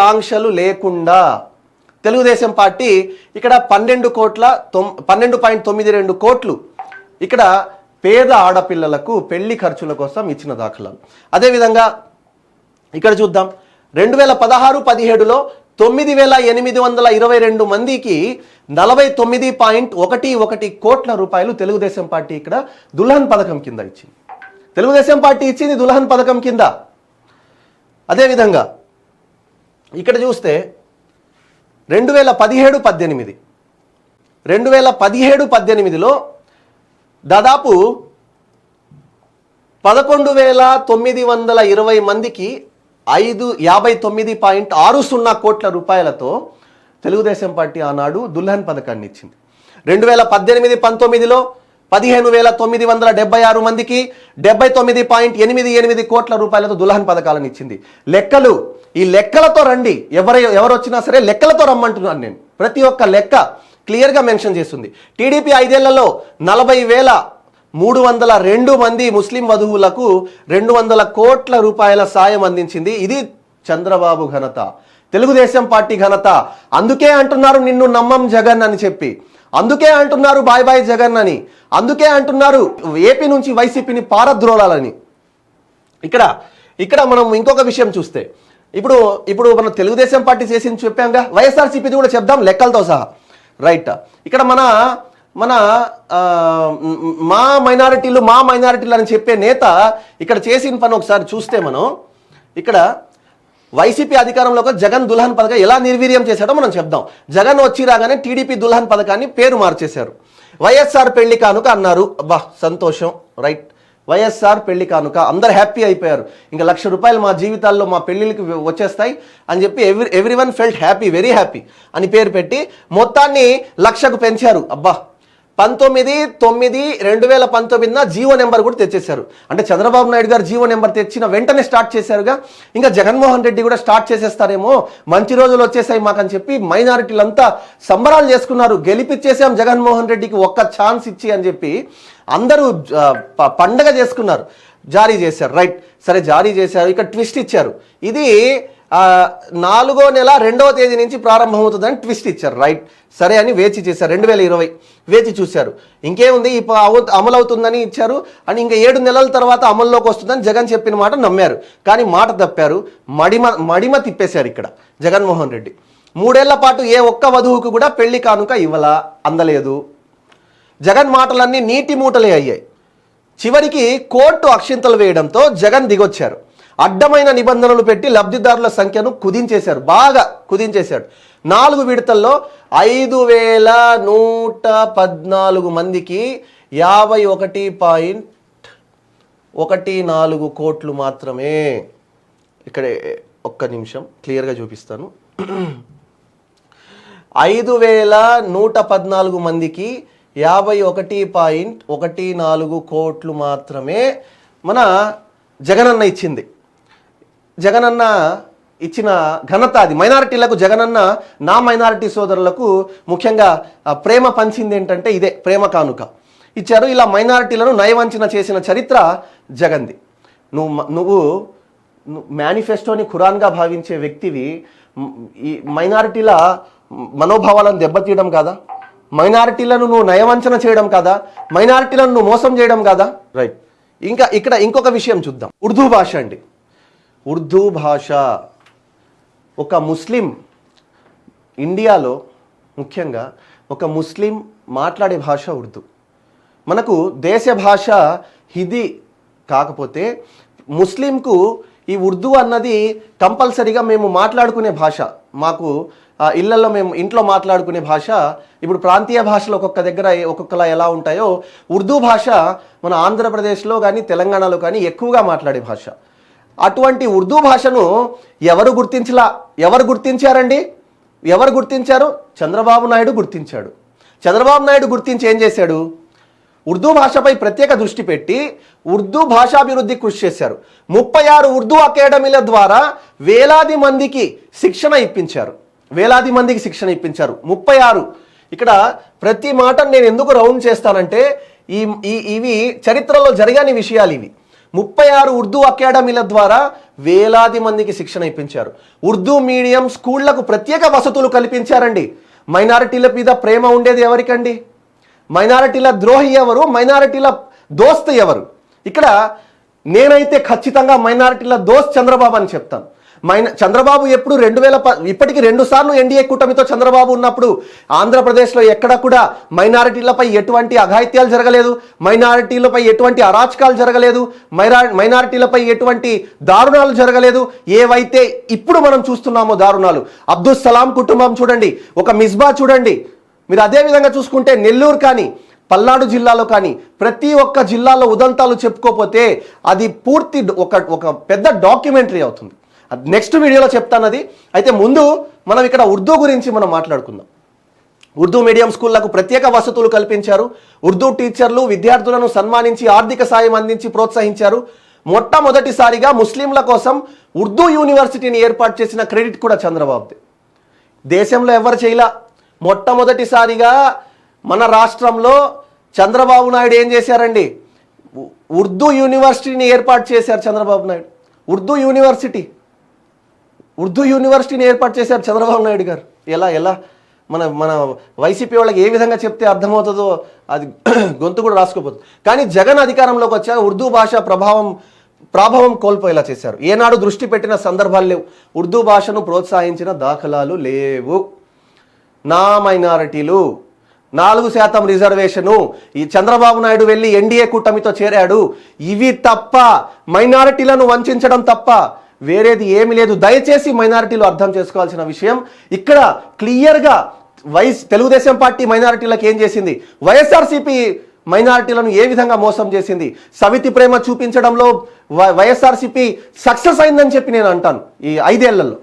ఆంక్షలు లేకుండా తెలుగుదేశం పార్టీ ఇక్కడ 12.92 కోట్లు ఇక్కడ పేద ఆడపిల్లలకు పెళ్లి ఖర్చుల కోసం ఇచ్చిన దాఖలాలు. అదేవిధంగా ఇక్కడ చూద్దాం. 2016-17లో 9,822 మందికి 49.11 కోట్ల రూపాయలు తెలుగుదేశం పార్టీ ఇక్కడ దుల్హన్ పథకం కింద ఇచ్చింది. తెలుగుదేశం పార్టీ ఇచ్చింది దుల్హన్ పథకం కింద. అదేవిధంగా ఇక్కడ చూస్తే 2017-18లో దాదాపు 11,920 మందికి 59.60 కోట్ల రూపాయలతో తెలుగుదేశం పార్టీ ఆనాడు దుల్హన్ పథకాన్ని ఇచ్చింది. 2018-19లో 15,976 మందికి 79.88 కోట్ల రూపాయలతో దుల్హన్ పథకాలను ఇచ్చింది. లెక్కలు ఈ లెక్కలతో రండి, ఎవరు వచ్చినా సరే లెక్కలతో రమ్మంటున్నాను నేను. ప్రతి ఒక్క లెక్క క్లియర్గా మెన్షన్ చేస్తుంది. టీడీపీ 5 ఏళ్లలో 40,302 మంది ముస్లిం వధువులకు 200 కోట్ల రూపాయల సాయం అందించింది. ఇది చంద్రబాబు ఘనత, తెలుగుదేశం పార్టీ ఘనత. అందుకే అంటున్నారు నిన్ను నమ్మం జగన్ అని చెప్పి, అందుకే అంటున్నారు బాయ్ బాయ్ జగన్ అని, అందుకే అంటున్నారు ఏపీ నుంచి వైసీపీని పారద్రోలాలని. ఇక్కడ మనం ఇంకొక విషయం చూస్తే, ఇప్పుడు మనం తెలుగుదేశం పార్టీ చేసింది చెప్పాంగా, వైఎస్ఆర్సీపీది కూడా చెప్దాం లెక్కలతో సహా. రైట్, ఇక్కడ మా మైనారిటీలు అని చెప్పే నేత ఇక్కడ చేసిన పని ఒకసారి చూస్తే మనం ఇక్కడ వైసీపీ అధికారంలోకి జగన్ దుల్హన్ పథకం ఎలా నిర్వీర్యం చేశాడో మనం చెప్దాం. జగన్ వచ్చి రాగానే టీడీపీ దుల్హన్ పథకాన్ని పేరు మార్చేశారు. వైఎస్ఆర్ పెళ్లి కానుక అన్నారు. అబ్బా సంతోషం, రైట్, వైఎస్ఆర్ పెళ్లి కానుక, అందరు హ్యాపీ అయిపోయారు. ఇంకా ₹1,00,000 మా జీవితాల్లో మా పెళ్లిళ్ళకి వచ్చేస్తాయి అని చెప్పి everyone felt happy, very happy అని పేరు పెట్టి మొత్తాన్ని 1,00,000కు పెంచారు. అబ్బా 19/9/2019 జీవో నెంబర్ కూడా తెచ్చేశారు. అంటే చంద్రబాబు నాయుడు గారు జీవో నెంబర్ తెచ్చిన వెంటనే స్టార్ట్ చేశారుగా. ఇంకా జగన్మోహన్ రెడ్డి కూడా స్టార్ట్ చేసేస్తారేమో, మంచి రోజులు వచ్చేసాయి మాకని చెప్పి మైనారిటీలంతా సంబరాలు చేసుకున్నారు. గెలిపిచ్చేసాం జగన్మోహన్ రెడ్డికి ఒక్క ఛాన్స్ ఇచ్చి అని చెప్పి అందరూ పండగ చేసుకున్నారు. జారీ చేశారు. రైట్, సరే జారీ చేశారు. ఇక్కడ ట్విస్ట్ ఇచ్చారు. ఇది 4వ నెల 2వ తేదీ నుంచి ప్రారంభమవుతుందని ట్విస్ట్ ఇచ్చారు. రైట్, సరే అని వేచి చేశారు. 2020 వేచి చూశారు. ఇంకేముంది, అమలు అవుతుందని ఇచ్చారు అని ఇంకా 7 నెలల తర్వాత అమల్లోకి వస్తుందని జగన్ చెప్పిన మాట నమ్మారు. కానీ మాట తప్పారు, మడిమ తిప్పేశారు ఇక్కడ జగన్మోహన్ రెడ్డి. 3 ఏళ్ల పాటు ఏ ఒక్క వధువుకు కూడా పెళ్లి కానుక అందలేదు. జగన్ మాటలన్నీ నీటి మూటలే అయ్యాయి. చివరికి కోర్టు అక్షింతలు వేయడంతో జగన్ దిగొచ్చారు. అడ్డమైన నిబంధనలు పెట్టి లబ్ధిదారుల సంఖ్యను కుదించేశారు, బాగా కుదించేశాడు. 4 విడతల్లో 5,114 మందికి 51.14 కోట్లు మాత్రమే. ఇక్కడ ఒక్క నిమిషం క్లియర్గా చూపిస్తాను. 5,114 మందికి 51.14 కోట్లు మాత్రమే మన జగనన్న ఇచ్చింది. జగనన్న ఇచ్చిన ఘనత అది. మైనారిటీలకు జగనన్న నా మైనారిటీ సోదరులకు ముఖ్యంగా ప్రేమ పంచింది ఏంటంటే ఇదే, ప్రేమ కానుక ఇచ్చారు. ఇలా మైనారిటీలను నయవంచన చేసిన చరిత్ర జగన్ది. నువ్వు మేనిఫెస్టోని ఖురాన్గా భావించే వ్యక్తివి ఈ మైనారిటీల మనోభావాలను దెబ్బతీయడం కాదా? మైనారిటీలను నువ్వు నయవంచన చేయడం కాదా? మైనారిటీలను నువ్వు మోసం చేయడం కాదా? రైట్, ఇంకా ఇక్కడ ఇంకొక విషయం చూద్దాం. ఉర్దూ భాష అండి. ఉర్దూ భాష ఒక ముస్లిం, ఇండియాలో ముఖ్యంగా ఒక ముస్లిం మాట్లాడే భాష ఉర్దూ. మనకు దేశ భాష హిందీ కాకపోతే ముస్లింకు ఈ ఉర్దూ అన్నది కంపల్సరీగా మేము మాట్లాడుకునే భాష. మాకు ఇళ్లలో మేము ఇంట్లో మాట్లాడుకునే భాష. ఇప్పుడు ప్రాంతీయ భాషలు ఒక్కొక్క దగ్గర ఒక్కొక్కలా ఎలా ఉంటాయో ఉర్దూ భాష మన ఆంధ్రప్రదేశ్లో కానీ తెలంగాణలో కానీ ఎక్కువగా మాట్లాడే భాష. అటువంటి ఉర్దూ భాషను ఎవరు గుర్తించారండి? ఎవరు గుర్తించారు? చంద్రబాబు నాయుడు గుర్తించాడు. చంద్రబాబు నాయుడు గుర్తించి ఏం చేశాడు? ఉర్దూ భాషపై ప్రత్యేక దృష్టి పెట్టి ఉర్దూ భాషాభివృద్ధి కృషి చేశారు. 36 ఉర్దూ అకాడమీల ద్వారా వేలాది మందికి శిక్షణ ఇప్పించారు. 36. ఇక్కడ ప్రతి మాట నేను ఎందుకు రౌండ్ చేస్తానంటే ఇవి చరిత్రలో జరగని విషయాలు. ఇవి 36 ఉర్దూ అకాడమీల ద్వారా వేలాది మందికి శిక్షణ ఇప్పించారు. ఉర్దూ మీడియం స్కూళ్లకు ప్రత్యేక వసతులు కల్పించారండి. మైనారిటీల మీద ప్రేమ ఉండేది ఎవరికండి? మైనారిటీల ద్రోహి ఎవరు? మైనారిటీల దోస్త్ ఎవరు? ఇక్కడ నేనైతే ఖచ్చితంగా మైనారిటీల దోస్త్ చంద్రబాబు అని చెప్తాను. చంద్రబాబు ఎప్పుడు ఇప్పటికి 2 సార్లు ఎన్డీఏ కూటమితో చంద్రబాబు ఉన్నప్పుడు ఆంధ్రప్రదేశ్లో ఎక్కడ కూడా మైనారిటీలపై ఎటువంటి అఘాయిత్యాలు జరగలేదు, మైనారిటీలపై ఎటువంటి అరాచకాలు జరగలేదు, మైనారిటీలపై ఎటువంటి దారుణాలు జరగలేదు. ఏవైతే ఇప్పుడు మనం చూస్తున్నామో దారుణాలు, అబ్దుల్ సలాం కుటుంబం చూడండి, ఒక మిస్బా చూడండి. మీరు అదే విధంగా చూసుకుంటే నెల్లూరు కానీ పల్నాడు జిల్లాలో కానీ ప్రతి ఒక్క జిల్లాలో ఉదంతాలు చెప్పుకోపోతే అది పూర్తి ఒక పెద్ద డాక్యుమెంటరీ అవుతుంది. నెక్స్ట్ వీడియోలో చెప్తాను అది. అయితే ముందు మనం ఇక్కడ ఉర్దూ గురించి మనం మాట్లాడుకుందాం. ఉర్దూ మీడియం స్కూళ్లకు ప్రత్యేక వసతులు కల్పించారు. ఉర్దూ టీచర్లు విద్యార్థులను సన్మానించి ఆర్థిక సాయం అందించి ప్రోత్సహించారు. మొట్టమొదటిసారిగా ముస్లింల కోసం ఉర్దూ యూనివర్సిటీని ఏర్పాటు చేసిన క్రెడిట్ కూడా చంద్రబాబుది. దేశంలో ఎవరు చేయలా. మొట్టమొదటిసారిగా మన రాష్ట్రంలో చంద్రబాబు నాయుడు ఏం చేశారండి, ఉర్దూ యూనివర్సిటీని ఏర్పాటు చేశారు. చంద్రబాబు నాయుడు ఉర్దూ యూనివర్సిటీని ఏర్పాటు చేశారు చంద్రబాబు నాయుడు గారు. ఎలా మన వైసీపీ వాళ్ళకి ఏ విధంగా చెప్తే అర్థమవుతుందో అది గొంతు కూడా రాసుకోపోతుంది. కానీ జగన్ అధికారంలోకి వచ్చాక ఉర్దూ భాష ప్రభావం కోల్పోయేలా చేశారు. ఏనాడు దృష్టి పెట్టిన సందర్భాలు లేవు. ఉర్దూ భాషను ప్రోత్సహించిన దాఖలాలు లేవు. నా మైనారిటీలు 4% రిజర్వేషను, ఈ చంద్రబాబు నాయుడు వెళ్ళి ఎన్డీఏ కూటమితో చేరాడు, ఇవి తప్ప మైనారిటీలను వంచడం తప్ప వేరేది ఏమీ లేదు. దయచేసి మైనారిటీలు అర్థం చేసుకోవాల్సిన విషయం ఇక్కడ క్లియర్గా తెలుగుదేశం పార్టీ మైనారిటీలకు ఏం చేసింది, వైఎస్ఆర్సీపీ మైనారిటీలను ఏ విధంగా మోసం చేసింది. సవితి ప్రేమ చూపించడంలో వైఎస్ఆర్సీపీ సక్సెస్ అయిందని చెప్పి నేను అంటాను ఈ 5 ఏళ్లలో.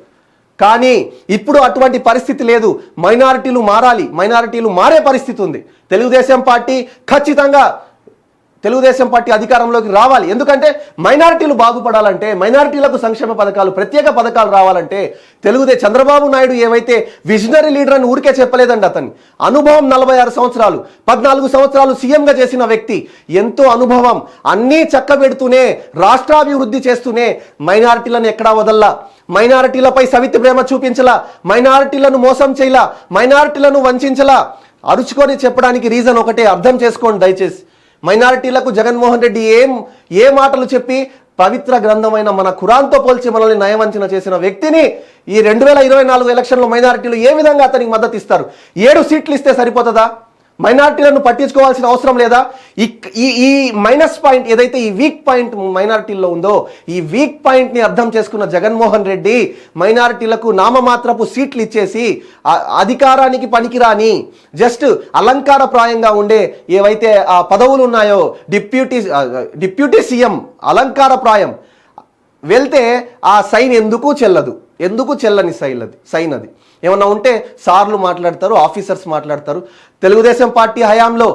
కానీ ఇప్పుడు అటువంటి పరిస్థితి లేదు. మైనారిటీలు మారాలి, మైనారిటీలు మారే పరిస్థితి ఉంది. తెలుగుదేశం పార్టీ అధికారంలోకి రావాలి. ఎందుకంటే మైనారిటీలు బాగుపడాలంటే, మైనారిటీలకు సంక్షేమ పథకాలు, ప్రత్యేక పథకాలు రావాలంటే చంద్రబాబు నాయుడు ఏవైతే విజనరీ లీడర్ అని ఊరికే చెప్పలేదండి. అతని అనుభవం 46 సంవత్సరాలు, 14 సంవత్సరాలు సీఎంగా చేసిన వ్యక్తి, ఎంతో అనుభవం, అన్నీ చక్కబెడుతూనే రాష్ట్రాభివృద్ధి చేస్తూనే మైనారిటీలను ఎక్కడా వదల్లా, మైనారిటీలపై సవితి ప్రేమ చూపించలా, మైనారిటీలను మోసం చేయలా, మైనారిటీలను వంచలా. అరుచుకొని చెప్పడానికి రీజన్ ఒకటే, అర్థం చేసుకోండి దయచేసి. మైనారిటీలకు జగన్మోహన్ రెడ్డి ఏ మాటలు చెప్పి పవిత్ర గ్రంథమైన మన ఖురాన్తో పోల్చి మనల్ని నయవంచన చేసిన వ్యక్తిని ఈ 2024 ఎలక్షన్లో మైనారిటీలు ఏ విధంగా అతనికి మద్దతు ఇస్తారు? 7 సీట్లు ఇస్తే సరిపోతుందా? మైనారిటీలను పట్టించుకోవాల్సిన అవసరం లేదా? ఈ మైనస్ పాయింట్ ఏదైతే ఈ వీక్ పాయింట్ మైనారిటీల్లో ఉందో, ఈ వీక్ పాయింట్ని అర్థం చేసుకున్న జగన్మోహన్ రెడ్డి మైనారిటీలకు నామమాత్రపు సీట్లు ఇచ్చేసి అధికారానికి పనికిరాని జస్ట్ అలంకారప్రాయంగా ఉండే ఏవైతే ఆ పదవులు ఉన్నాయో, డిప్యూటీ సీఎం అలంకారప్రాయం వెళ్తే ఆ సైన్ ఎందుకు చెల్లని సైన్ అది. ఏమన్నా ఉంటే సార్లు మాట్లాడతారు, ఆఫీసర్స్ మాట్లాడతారు. తెలుగుదేశం పార్టీ హయాంలో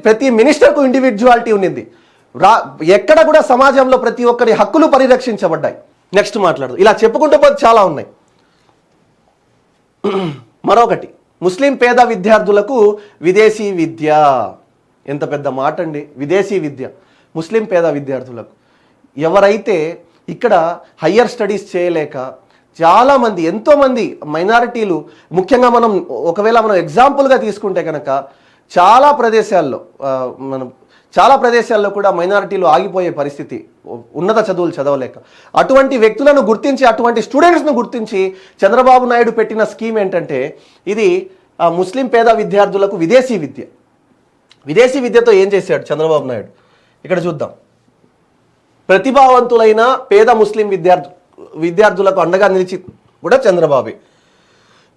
ప్రతి మినిస్టర్కు ఇండివిజువాలిటీ ఉన్నింది. ఎక్కడ కూడా సమాజంలో ప్రతి ఒక్కరి హక్కులు పరిరక్షించబడ్డాయి. నెక్స్ట్ మాట్లాడదు, ఇలా చెప్పుకుంటూ పోతే చాలా ఉన్నాయి. మరొకటి, ముస్లిం పేద విద్యార్థులకు విదేశీ విద్య. ఎంత పెద్ద మాట అండి, విదేశీ విద్య ముస్లిం పేద విద్యార్థులకు. ఎవరైతే ఇక్కడ హయ్యర్ స్టడీస్ చేయలేక చాలామంది, ఎంతోమంది మైనారిటీలు, ముఖ్యంగా ఒకవేళ మనం ఎగ్జాంపుల్గా తీసుకుంటే కనుక చాలా ప్రదేశాల్లో కూడా మైనారిటీలు ఆగిపోయే పరిస్థితి, ఉన్నత చదువులు చదవలేక. అటువంటి వ్యక్తులను గుర్తించి, అటువంటి స్టూడెంట్స్ను గుర్తించి చంద్రబాబు నాయుడు పెట్టిన స్కీమ్ ఏంటంటే ఇది ముస్లిం పేద విద్యార్థులకు విదేశీ విద్య. విదేశీ విద్యతో ఏం చేశాడు చంద్రబాబు నాయుడు ఇక్కడ చూద్దాం. ప్రతిభావంతులైన పేద ముస్లిం విద్యార్థులకు అండగా నిలిచి కూడా చంద్రబాబే.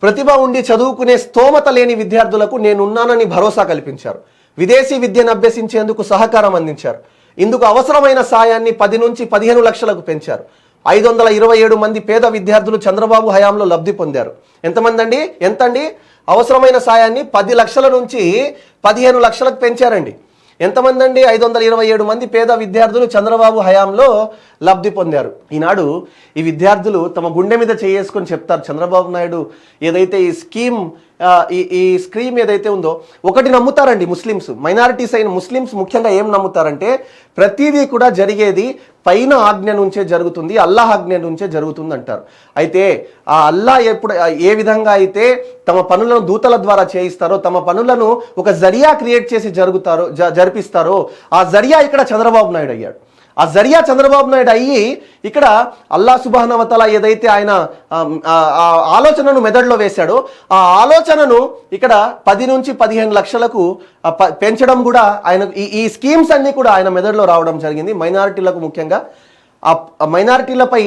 ప్రతిభ ఉండి చదువుకునే స్తోమత లేని విద్యార్థులకు నేనున్నానని భరోసా కల్పించారు. విదేశీ విద్యను అభ్యసించేందుకు సహకారం అందించారు. ఇందుకు అవసరమైన సాయాన్ని 10 నుంచి 15 లక్షలకు పెంచారు. 527 మంది పేద విద్యార్థులు చంద్రబాబు హయాంలో లబ్ధి పొందారు. ఎంతండి? అవసరమైన సాయాన్ని 10 లక్షల నుంచి 15 లక్షలకు పెంచారండి. ఎంతమంది అండి? 527 మంది పేద విద్యార్థులు చంద్రబాబు హయాంలో లబ్ధి పొందారు. ఈనాడు ఈ విద్యార్థులు తమ గుండె మీద చేసుకొని చెప్తారు, చంద్రబాబు నాయుడు ఏదైతే ఈ స్కీమ్ ఏదైతే ఉందో, ఒకటి నమ్ముతారండి ముస్లిమ్స్, మైనారిటీస్ అయిన ముస్లిమ్స్ ముఖ్యంగా ఏం నమ్ముతారంటే ప్రతిదీ కూడా జరిగేది పైన ఆజ్ఞ నుంచే జరుగుతుంది, అల్లాహ్ ఆజ్ఞ నుంచే జరుగుతుంది అంటారు. అయితే ఆ అల్లాహ్ ఏ విధంగా అయితే తమ పనులను దూతల ద్వారా చేయిస్తారో, తమ పనులను ఒక జరియా క్రియేట్ చేసి జరిపిస్తారో, ఆ జరియా ఇక్కడ చంద్రబాబు నాయుడు అయ్యాడు. ఆ జరియా చంద్రబాబు నాయుడు అయ్యి ఇక్కడ అల్లాహ్ సుబ్హానహు వ తఆలా ఏదైతే ఆయన ఆలోచనను మెదడులో వేశాడో, ఆ ఆలోచనను ఇక్కడ 10 నుంచి 15 లక్షలకు పెంచడం కూడా ఆయన ఈ స్కీమ్స్ అన్నీ కూడా ఆయన మెదడులో రావడం జరిగింది. మైనారిటీలకు ముఖ్యంగా ఆ మైనారిటీలపై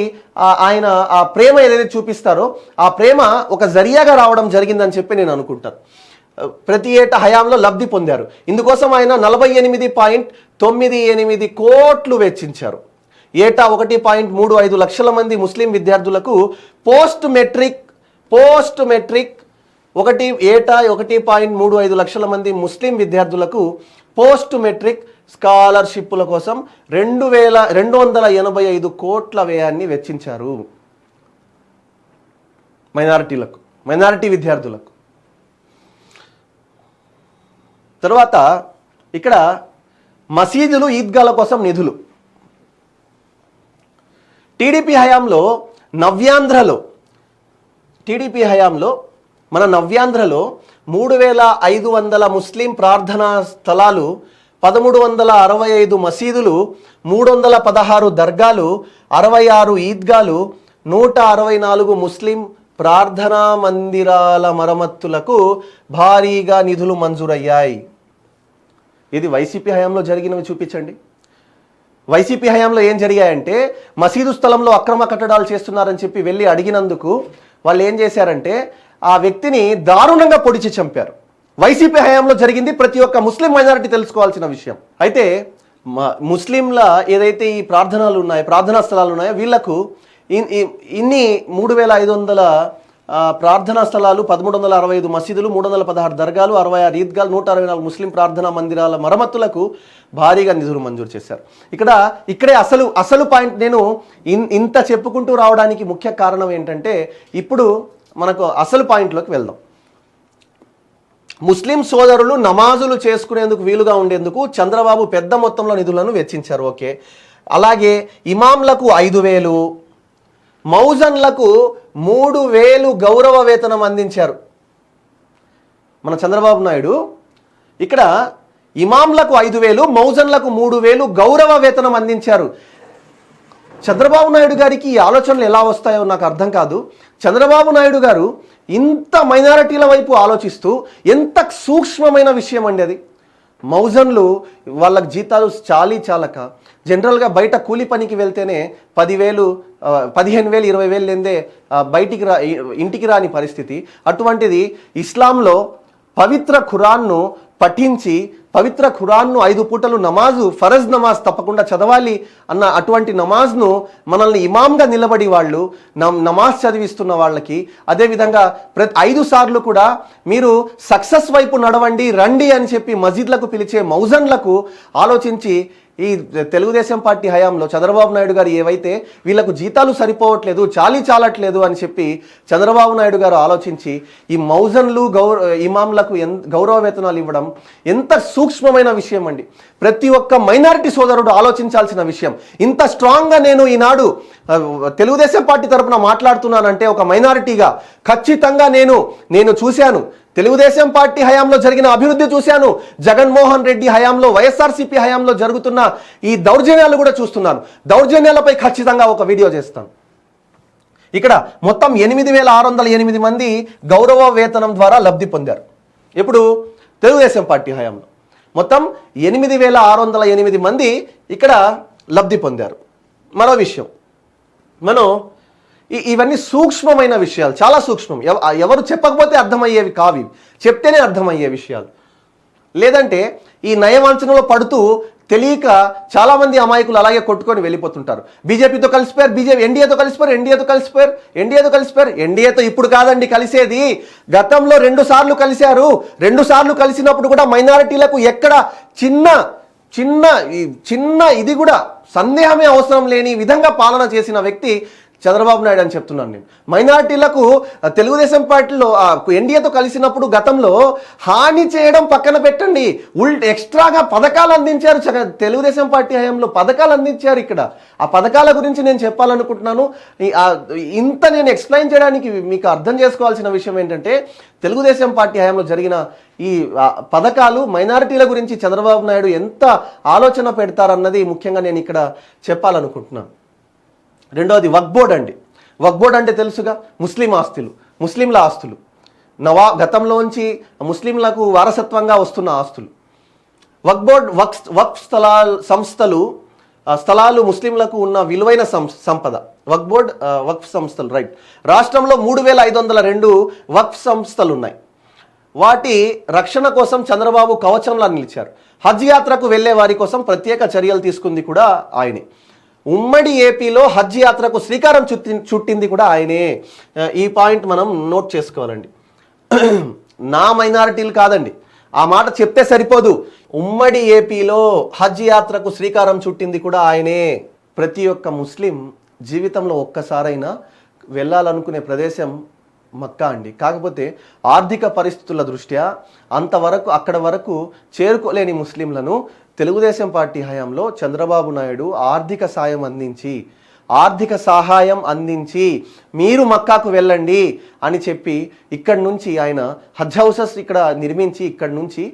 ఆయన ఆ ప్రేమ ఏదైతే చూపిస్తారో ఆ ప్రేమ ఒక జరియాగా రావడం జరిగిందని చెప్పి నేను అనుకుంటాను. ప్రతి ఏటా హయాంలో లబ్ధి పొందారు. ఇందుకోసం ఆయన 48.98 కోట్లు వెచ్చించారు. ఏటా 1.35 లక్షల మంది ముస్లిం విద్యార్థులకు పోస్ట్ మెట్రిక్ ఏటా 1.35 లక్షల మంది ముస్లిం విద్యార్థులకు పోస్ట్ మెట్రిక్ స్కాలర్షిప్ల కోసం 2,285 కోట్ల వ్యయాన్ని వెచ్చించారు మైనారిటీ విద్యార్థులకు. తర్వాత ఇక్కడ మసీదులు, ఈద్గాల కోసం నిధులు. టీడీపీ హయాంలో మన నవ్యాంధ్రలో 3,500 ముస్లిం ప్రార్థనా స్థలాలు, 1,365 మసీదులు, 316 దర్గాలు, 66 ఈద్గాలు, 164 ముస్లిం ప్రార్థనా మందిరాల మరమ్మతులకు భారీగా నిధులు మంజూరయ్యాయి. ఇది వైసీపీ హయాంలో జరిగినవి చూపించండి. వైసీపీ హయాంలో ఏం జరిగాయంటే, మసీదు స్థలంలో అక్రమ కట్టడాలు చేస్తున్నారని చెప్పి వెళ్ళి అడిగినందుకు వాళ్ళు ఏం చేశారంటే ఆ వ్యక్తిని దారుణంగా పొడిచి చంపారు. వైసీపీ హయాంలో జరిగింది. ప్రతి ఒక్క ముస్లిం మైనారిటీ తెలుసుకోవాల్సిన విషయం. అయితే ముస్లింల ఏదైతే ఈ ప్రార్థనా స్థలాలు ఉన్నాయో వీళ్లకు ఇన్ని 3,500 ప్రార్థనా స్థలాలు, 1,365 మసీదులు, 316 దర్గాలు, 66 ఈద్గాలు, 164 ముస్లిం ప్రార్థనా మందిరాల మరమ్మతులకు భారీగా నిధులు మంజూరు చేశారు. ఇక్కడే అసలు పాయింట్ నేను ఇంత చెప్పుకుంటూ రావడానికి ముఖ్య కారణం ఏంటంటే, ఇప్పుడు మనకు అసలు పాయింట్లోకి వెళ్దాం. ముస్లిం సోదరులు నమాజులు చేసుకునేందుకు వీలుగా ఉండేందుకు చంద్రబాబు పెద్ద మొత్తంలో నిధులను వెచ్చించారు. ఓకే, అలాగే ఇమాంలకు 5,000, మౌజన్లకు 3,000 గౌరవ వేతనం అందించారు మన చంద్రబాబు నాయుడు. ఇక్కడ ఇమాంలకు 5,000, మౌజన్లకు 3,000 గౌరవ వేతనం అందించారు. చంద్రబాబు నాయుడు గారికి ఈ ఆలోచనలు ఎలా వస్తాయో నాకు అర్థం కాదు. చంద్రబాబు నాయుడు గారు ఇంత మైనారిటీల వైపు ఆలోచిస్తూ ఎంత సూక్ష్మమైన విషయం అండి అది. మౌజన్లు వాళ్ళకి జీతాలు చాలక జనరల్గా బయట కూలి పనికి వెళ్తేనే 10,000, 15,000, 20,000 లేదే ఇంటికి రాని పరిస్థితి. అటువంటిది ఇస్లాంలో పవిత్ర ఖురాన్ను పఠించి, పవిత్ర ఖురాన్ను 5 పూటలు నమాజు, ఫరజ్ నమాజ్ తప్పకుండా చదవాలి అన్న అటువంటి నమాజ్ను మనల్ని ఇమామ్గా నిలబడి వాళ్ళు నమాజ్ చదివిస్తున్న వాళ్ళకి, అదేవిధంగా 5 సార్లు కూడా మీరు సక్సెస్ వైపు నడవండి రండి అని చెప్పి మస్జిద్లకు పిలిచే మౌజన్లకు ఆలోచించి ఈ తెలుగుదేశం పార్టీ హయాంలో చంద్రబాబు నాయుడు గారు ఏవైతే వీళ్ళకు జీతాలు సరిపోవట్లేదు, చాలట్లేదు అని చెప్పి చంద్రబాబు నాయుడు గారు ఆలోచించి ఈ మౌజన్లు ఇమాంలకు గౌరవ వేతనాలు ఇవ్వడం ఎంత సూక్ష్మమైన విషయం అండి. ప్రతి ఒక్క మైనారిటీ సోదరుడు ఆలోచించాల్సిన విషయం. ఇంత స్ట్రాంగ్గా నేను ఈనాడు తెలుగుదేశం పార్టీ తరఫున మాట్లాడుతున్నానంటే ఒక మైనారిటీగా ఖచ్చితంగా నేను చూశాను. తెలుగుదేశం పార్టీ హయాంలో జరిగిన అభివృద్ధి చూశాను. జగన్మోహన్ రెడ్డి హయాంలో, వైఎస్ఆర్సీపీ హయాంలో జరుగుతున్న ఈ దౌర్జన్యాలు కూడా చూస్తున్నాను. దౌర్జన్యాలపై ఖచ్చితంగా ఒక వీడియో చేస్తాను. ఇక్కడ మొత్తం 8,608 మంది గౌరవ వేతనం ద్వారా లబ్ధి పొందారు. ఇప్పుడు తెలుగుదేశం పార్టీ హయాంలో మొత్తం 8,608 మంది ఇక్కడ లబ్ధి పొందారు. మరో విషయం, ఇవన్నీ సూక్ష్మమైన విషయాలు, చాలా సూక్ష్మం. ఎవరు చెప్పకపోతే అర్థమయ్యేవి కావి, చెప్తేనే అర్థమయ్యే విషయాలు. లేదంటే ఈ నయవంచనలో పడుతూ తెలియక చాలామంది అమాయకులు అలాగే కొట్టుకొని వెళ్ళిపోతుంటారు. బీజేపీతో కలిసిపోయారు, ఎన్డీఏతో కలిసిపోయారు. ఎన్డీఏతో ఇప్పుడు కాదండి కలిసేది, గతంలో 2 సార్లు కలిశారు. 2 సార్లు కలిసినప్పుడు కూడా మైనారిటీలకు ఎక్కడ చిన్న ఇది కూడా సందేహమే అవసరం లేని విధంగా పాలన చేసిన వ్యక్తి చంద్రబాబు నాయుడు అని చెప్తున్నాను నేను. మైనారిటీలకు తెలుగుదేశం పార్టీలో ఎన్డీఏతో కలిసినప్పుడు గతంలో హాని చేయడం పక్కన పెట్టండి, ఎక్స్ట్రాగా పథకాలు అందించారు. తెలుగుదేశం పార్టీ హయాంలో పథకాలు అందించారు. ఇక్కడ ఆ పథకాల గురించి నేను చెప్పాలనుకుంటున్నాను. ఇంత నేను ఎక్స్ప్లెయిన్ చేయడానికి మీకు అర్థం చేసుకోవాల్సిన విషయం ఏంటంటే, తెలుగుదేశం పార్టీ హయాంలో జరిగిన ఈ పథకాలు, మైనారిటీల గురించి చంద్రబాబు నాయుడు ఎంత ఆలోచన పెడతారన్నది ముఖ్యంగా నేను ఇక్కడ చెప్పాలనుకుంటున్నాను. రెండవది వక్ఫ్ బోర్డ్ అండి. వక్ఫ్ బోర్డ్ అంటే తెలుసుగా, ముస్లింల ఆస్తులు, గతంలోంచి ముస్లింలకు వారసత్వంగా వస్తున్న ఆస్తులు. వక్ఫ్ బోర్డ్ వక్ఫ్ స్థలాలు ముస్లింలకు ఉన్న విలువైన సంపద. వక్ఫ్ బోర్డ్ వక్ఫ్ సంస్థలు, రైట్. రాష్ట్రంలో 3,502 వక్ఫ్ సంస్థలు ఉన్నాయి. వాటి రక్షణ కోసం చంద్రబాబు కవచంలా నిలిచారు. హజ్ యాత్రకు వెళ్లే వారి కోసం ప్రత్యేక చర్యలు తీసుకుంది కూడా ఆయనే. ఉమ్మడి ఏపీలో హజ్ యాత్రకు శ్రీకారం చుట్టింది కూడా ఆయనే. ఈ పాయింట్ మనం నోట్ చేసుకోవాలండి. నా మైనారిటీలు కాదండి, ఆ మాట చెప్తే సరిపోదు. ఉమ్మడి ఏపీలో హజ్ యాత్రకు శ్రీకారం చుట్టింది కూడా ఆయనే. ప్రతి ఒక్క ముస్లిం జీవితంలో ఒక్కసారైనా వెళ్ళాలనుకునే ప్రదేశం మక్కా అండి. కాకపోతే ఆర్థిక పరిస్థితుల దృష్ట్యా అంతవరకు అక్కడ వరకు చేరుకోలేని ముస్లింలను తెలుగుదేశం పార్టీ హయాంలో చంద్రబాబు నాయుడు ఆర్థిక సహాయం అందించి మీరు మక్కాకు వెళ్ళండి అని చెప్పి ఇక్కడి నుంచి ఆయన హజ్ హౌసెస్ ఇక్కడ నిర్మించి ఇక్కడి నుంచి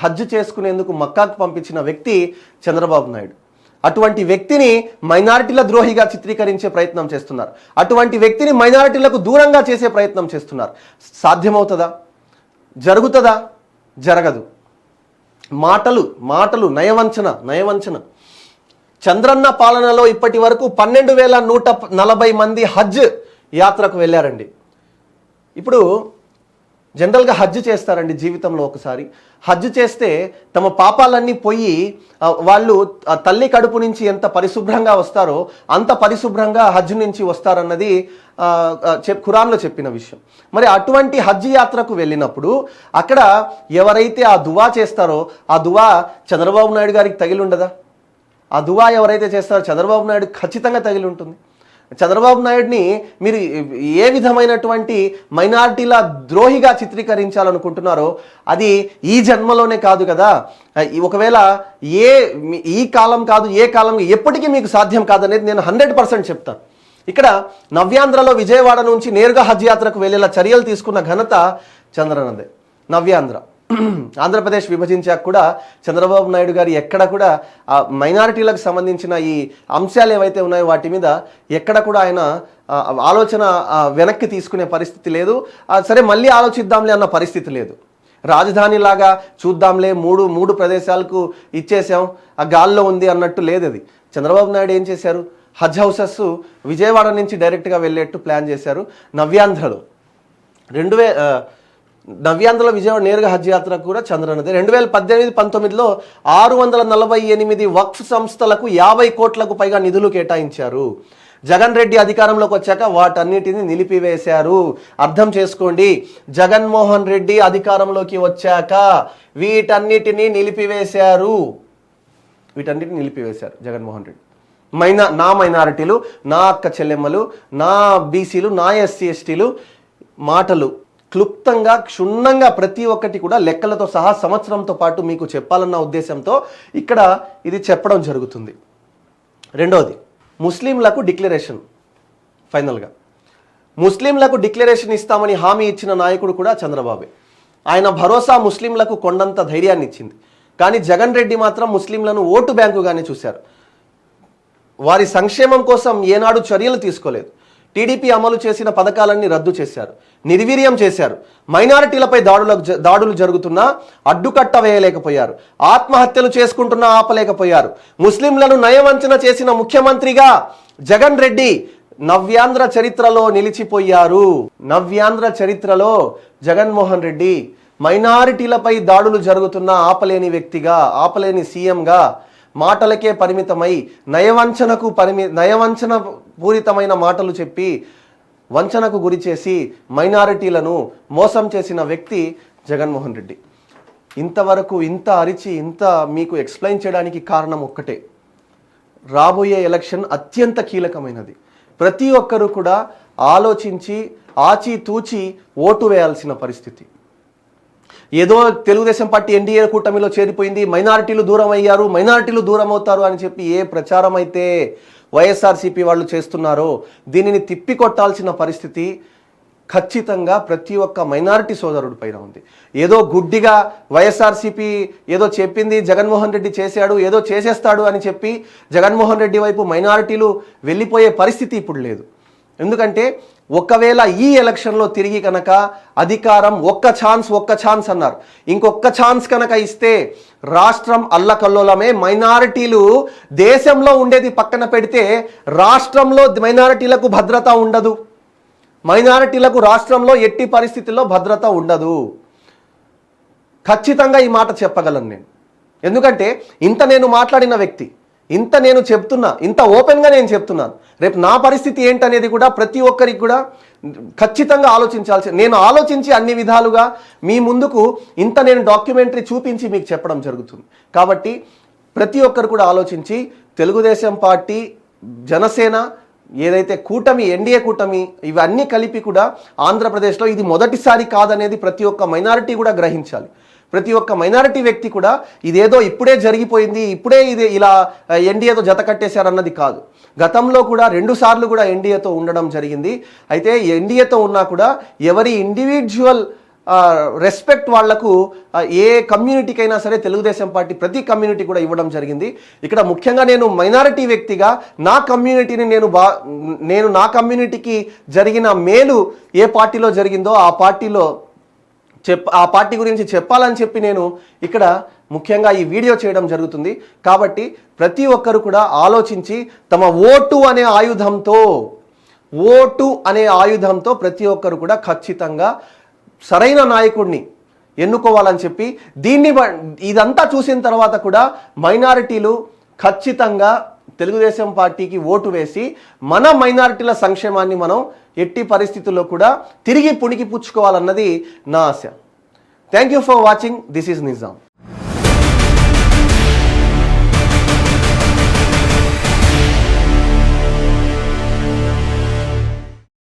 హజ్ చేసుకునేందుకు మక్కాకు పంపించిన వ్యక్తి చంద్రబాబు నాయుడు. అటువంటి వ్యక్తిని మైనారిటీల ద్రోహిగా చిత్రీకరించే ప్రయత్నం చేస్తున్నారు. అటువంటి వ్యక్తిని మైనారిటీలకు దూరంగా చేసే ప్రయత్నం చేస్తున్నారు. సాధ్యమవుతుందా? జరుగుతుందా? జరగదు. మాటలు నయవంచన. చంద్రన్న పాలనలో ఇప్పటి వరకు 12,140 మంది హజ్ యాత్రకు వెళ్ళారండి. ఇప్పుడు జనరల్గా హజ్ చేస్తారండి జీవితంలో ఒకసారి. హజ్ చేస్తే తమ పాపాలన్నీ పోయి వాళ్ళు తల్లి కడుపు నుంచి ఎంత పరిశుభ్రంగా వస్తారో అంత పరిశుభ్రంగా హజ్ నుంచి వస్తారన్నది ఖురాన్లో చెప్పిన విషయం. మరి అటువంటి హజ్ యాత్రకు వెళ్ళినప్పుడు అక్కడ ఎవరైతే ఆ దువా చేస్తారో ఆ దువా చంద్రబాబు నాయుడు గారికి తగిలి ఉండదా? ఆ దువా ఎవరైతే చేస్తారో చంద్రబాబు నాయుడు ఖచ్చితంగా తగిలి ఉంటుంది. చంద్రబాబు నాయుడిని మీరు ఏ విధమైనటువంటి మైనారిటీల ద్రోహిగా చిత్రీకరించాలనుకుంటున్నారో అది ఈ జన్మలోనే కాదు కదా. ఒకవేళ ఈ కాలం కాదు, ఏ కాలం ఎప్పటికీ మీకు సాధ్యం కాదనేది నేను 100% చెప్తాను. ఇక్కడ నవ్యాంధ్రలో విజయవాడ నుంచి నేరుగా హజ్ యాత్రకు వెళ్ళేలా చర్యలు తీసుకున్న ఘనత చంద్రన్నదే. నవ్యాంధ్ర ఆంధ్రప్రదేశ్ విభజించాక కూడా చంద్రబాబు నాయుడు గారు ఎక్కడ కూడా మైనారిటీలకు సంబంధించిన ఈ అంశాలు ఏవైతే ఉన్నాయో వాటి మీద ఎక్కడ కూడా ఆయన ఆలోచన వెనక్కి తీసుకునే పరిస్థితి లేదు. సరే మళ్ళీ ఆలోచిద్దాంలే అన్న పరిస్థితి లేదు. రాజధానిలాగా చూద్దాంలే, మూడు ప్రదేశాలకు ఇచ్చేసాం, ఆ గాల్లో ఉంది అన్నట్టు లేదు. అది చంద్రబాబు నాయుడు ఏం చేశారు? హజ్ హౌసెస్ విజయవాడ నుంచి డైరెక్ట్గా వెళ్ళేట్టు ప్లాన్ చేశారు. నవ్యాంధ్రలో నవ్యాంధ్రలో విజయవాడ నేరుగా హజ్ యాత్ర కూడా చంద్రన్నదే. 2018-19లో 648 వక్ఫ్ సంస్థలకు 50 కోట్లకు పైగా నిధులు కేటాయించారు. జగన్ రెడ్డి అధికారంలోకి వచ్చాక వాటన్నిటిని నిలిపివేశారు. అర్థం చేసుకోండి, జగన్మోహన్ రెడ్డి అధికారంలోకి వచ్చాక వీటన్నిటిని నిలిపివేశారు జగన్మోహన్ రెడ్డి. నా మైనారిటీలు, నా అక్క చెల్లెమ్మలు, నా బీసీలు, నా ఎస్సీ ఎస్టీలు మాటలు క్లుప్తంగా క్షుణ్ణంగా ప్రతి ఒక్కటి కూడా లెక్కలతో సహా సంవత్సరంతో పాటు మీకు చెప్పాలన్న ఉద్దేశంతో ఇక్కడ ఇది చెప్పడం జరుగుతుంది. రెండవది, ముస్లింలకు డిక్లరేషన్. ఫైనల్గా ముస్లింలకు డిక్లరేషన్ ఇస్తామని హామీ ఇచ్చిన నాయకుడు కూడా చంద్రబాబే. ఆయన భరోసా ముస్లింలకు కొండంత ధైర్యాన్ని ఇచ్చింది. కానీ జగన్ రెడ్డి మాత్రం ముస్లింలను ఓటు బ్యాంకుగానే చూశారు. వారి సంక్షేమం కోసం ఏనాడు చర్యలు తీసుకోలేదు. టీడీపీ అమలు చేసిన పథకాలన్నీ రద్దు చేశారు, నిర్వీర్యం చేశారు. మైనారిటీలపై దాడులు జరుగుతున్నా అడ్డుకట్ట వేయలేకపోయారు. ఆత్మహత్యలు చేసుకుంటున్నా ఆపలేకపోయారు. ముస్లింలను నయవంచన చేసిన ముఖ్యమంత్రిగా జగన్ రెడ్డి నవ్యాంధ్ర చరిత్రలో నిలిచిపోయారు. నవ్యాంధ్ర చరిత్రలో జగన్మోహన్ రెడ్డి మైనారిటీలపై దాడులు జరుగుతున్నా ఆపలేని వ్యక్తిగా, ఆపలేని సీఎంగా మాటలకే పరిమితమై నయవంచన పూరితమైన మాటలు చెప్పి వంచనకు గురి చేసి మైనారిటీలను మోసం చేసిన వ్యక్తి జగన్మోహన్ రెడ్డి. ఇంతవరకు ఇంత అరిచి ఇంత మీకు ఎక్స్ప్లెయిన్ చేయడానికి కారణం ఒక్కటే, రాబోయే ఎలక్షన్ అత్యంత కీలకమైనది. ప్రతి ఒక్కరూ కూడా ఆలోచించి ఆచితూచి ఓటు వేయాల్సిన పరిస్థితి. ఏదో తెలుగుదేశం పార్టీ ఎన్డీఏ కూటమిలో చేరిపోయింది, మైనారిటీలు దూరం అవుతారు అని చెప్పి ఏ ప్రచారం అయితే వైఎస్ఆర్సీపీ వాళ్ళు చేస్తున్నారో దీనిని తిప్పికొట్టాల్సిన పరిస్థితి ఖచ్చితంగా ప్రతి ఒక్క మైనారిటీ సోదరుడి పైన ఉంది. ఏదో గుడ్డిగా వైఎస్ఆర్సీపీ ఏదో చెప్పింది, జగన్మోహన్ రెడ్డి చేశాడు, ఏదో చేసేస్తాడు అని చెప్పి జగన్మోహన్ రెడ్డి వైపు మైనారిటీలు వెళ్ళిపోయే పరిస్థితి ఇప్పుడు లేదు. ఎందుకంటే ఒకవేళ ఈ ఎలక్షన్లో తిరిగి కనుక అధికారం ఒక్క ఛాన్స్ అన్నారు, ఇంకొక ఛాన్స్ కనుక ఇస్తే రాష్ట్రం అల్లకల్లోలమే. మైనారిటీలు దేశంలో ఉండేది పక్కన పెడితే రాష్ట్రంలో మైనారిటీలకు భద్రత ఉండదు. మైనారిటీలకు రాష్ట్రంలో ఎట్టి పరిస్థితుల్లో భద్రత ఉండదు. ఖచ్చితంగా ఈ మాట చెప్పగలను నేను. ఎందుకంటే ఇంత నేను మాట్లాడిన వ్యక్తి, ఇంత నేను చెప్తున్నా, ఇంత ఓపెన్గా నేను చెప్తున్నాను. రేపు నా పరిస్థితి ఏంటనేది కూడా ప్రతి ఒక్కరికి కూడా ఖచ్చితంగా నేను ఆలోచించి అన్ని విధాలుగా మీ ముందుకు ఇంత నేను డాక్యుమెంటరీ చూపించి మీకు చెప్పడం జరుగుతుంది. కాబట్టి ప్రతి ఒక్కరు కూడా ఆలోచించి తెలుగుదేశం పార్టీ, జనసేన ఏదైతే కూటమి, ఎన్డీఏ కూటమి, ఇవన్నీ కలిపి కూడా ఆంధ్రప్రదేశ్లో ఇది మొదటిసారి కాదనేది ప్రతి ఒక్క మైనారిటీ కూడా గ్రహించాలి. ప్రతి ఒక్క మైనారిటీ వ్యక్తి కూడా ఇదేదో ఇప్పుడే జరిగిపోయింది, ఇప్పుడే ఇది ఇలా ఎన్డీఏతో జత కట్టేశారన్నది కాదు. గతంలో కూడా 2 సార్లు కూడా ఎన్డీఏతో ఉండడం జరిగింది. అయితే ఎన్డీఏతో ఉన్నా కూడా ఎవరి ఇండివిజువల్ రెస్పెక్ట్ వాళ్లకు ఏ కమ్యూనిటీకైనా సరే తెలుగుదేశం పార్టీ ప్రతి కమ్యూనిటీ కూడా ఇవ్వడం జరిగింది. ఇక్కడ ముఖ్యంగా నేను మైనారిటీ వ్యక్తిగా నా కమ్యూనిటీని నేను నా కమ్యూనిటీకి జరిగిన మేలు ఏ పార్టీలో జరిగిందో ఆ పార్టీ గురించి చెప్పాలని చెప్పి నేను ఇక్కడ ముఖ్యంగా ఈ వీడియో చేయడం జరుగుతుంది. కాబట్టి ప్రతి ఒక్కరు కూడా ఆలోచించి తమ ఓటు అనే ఆయుధంతో ప్రతి ఒక్కరు కూడా ఖచ్చితంగా సరైన నాయకుడిని ఎన్నుకోవాలని చెప్పి ఇదంతా చూసిన తర్వాత కూడా మైనారిటీలు ఖచ్చితంగా తెలుగుదేశం పార్టీకి ఓటు వేసి మన మైనారిటీల సంక్షేమాన్ని మనం ఎట్టి పరిస్థితుల్లో కూడా తిరిగి పుణికి పుచ్చుకోవాలన్నది నా ఆశ. Thank you for watching. This is Nizam.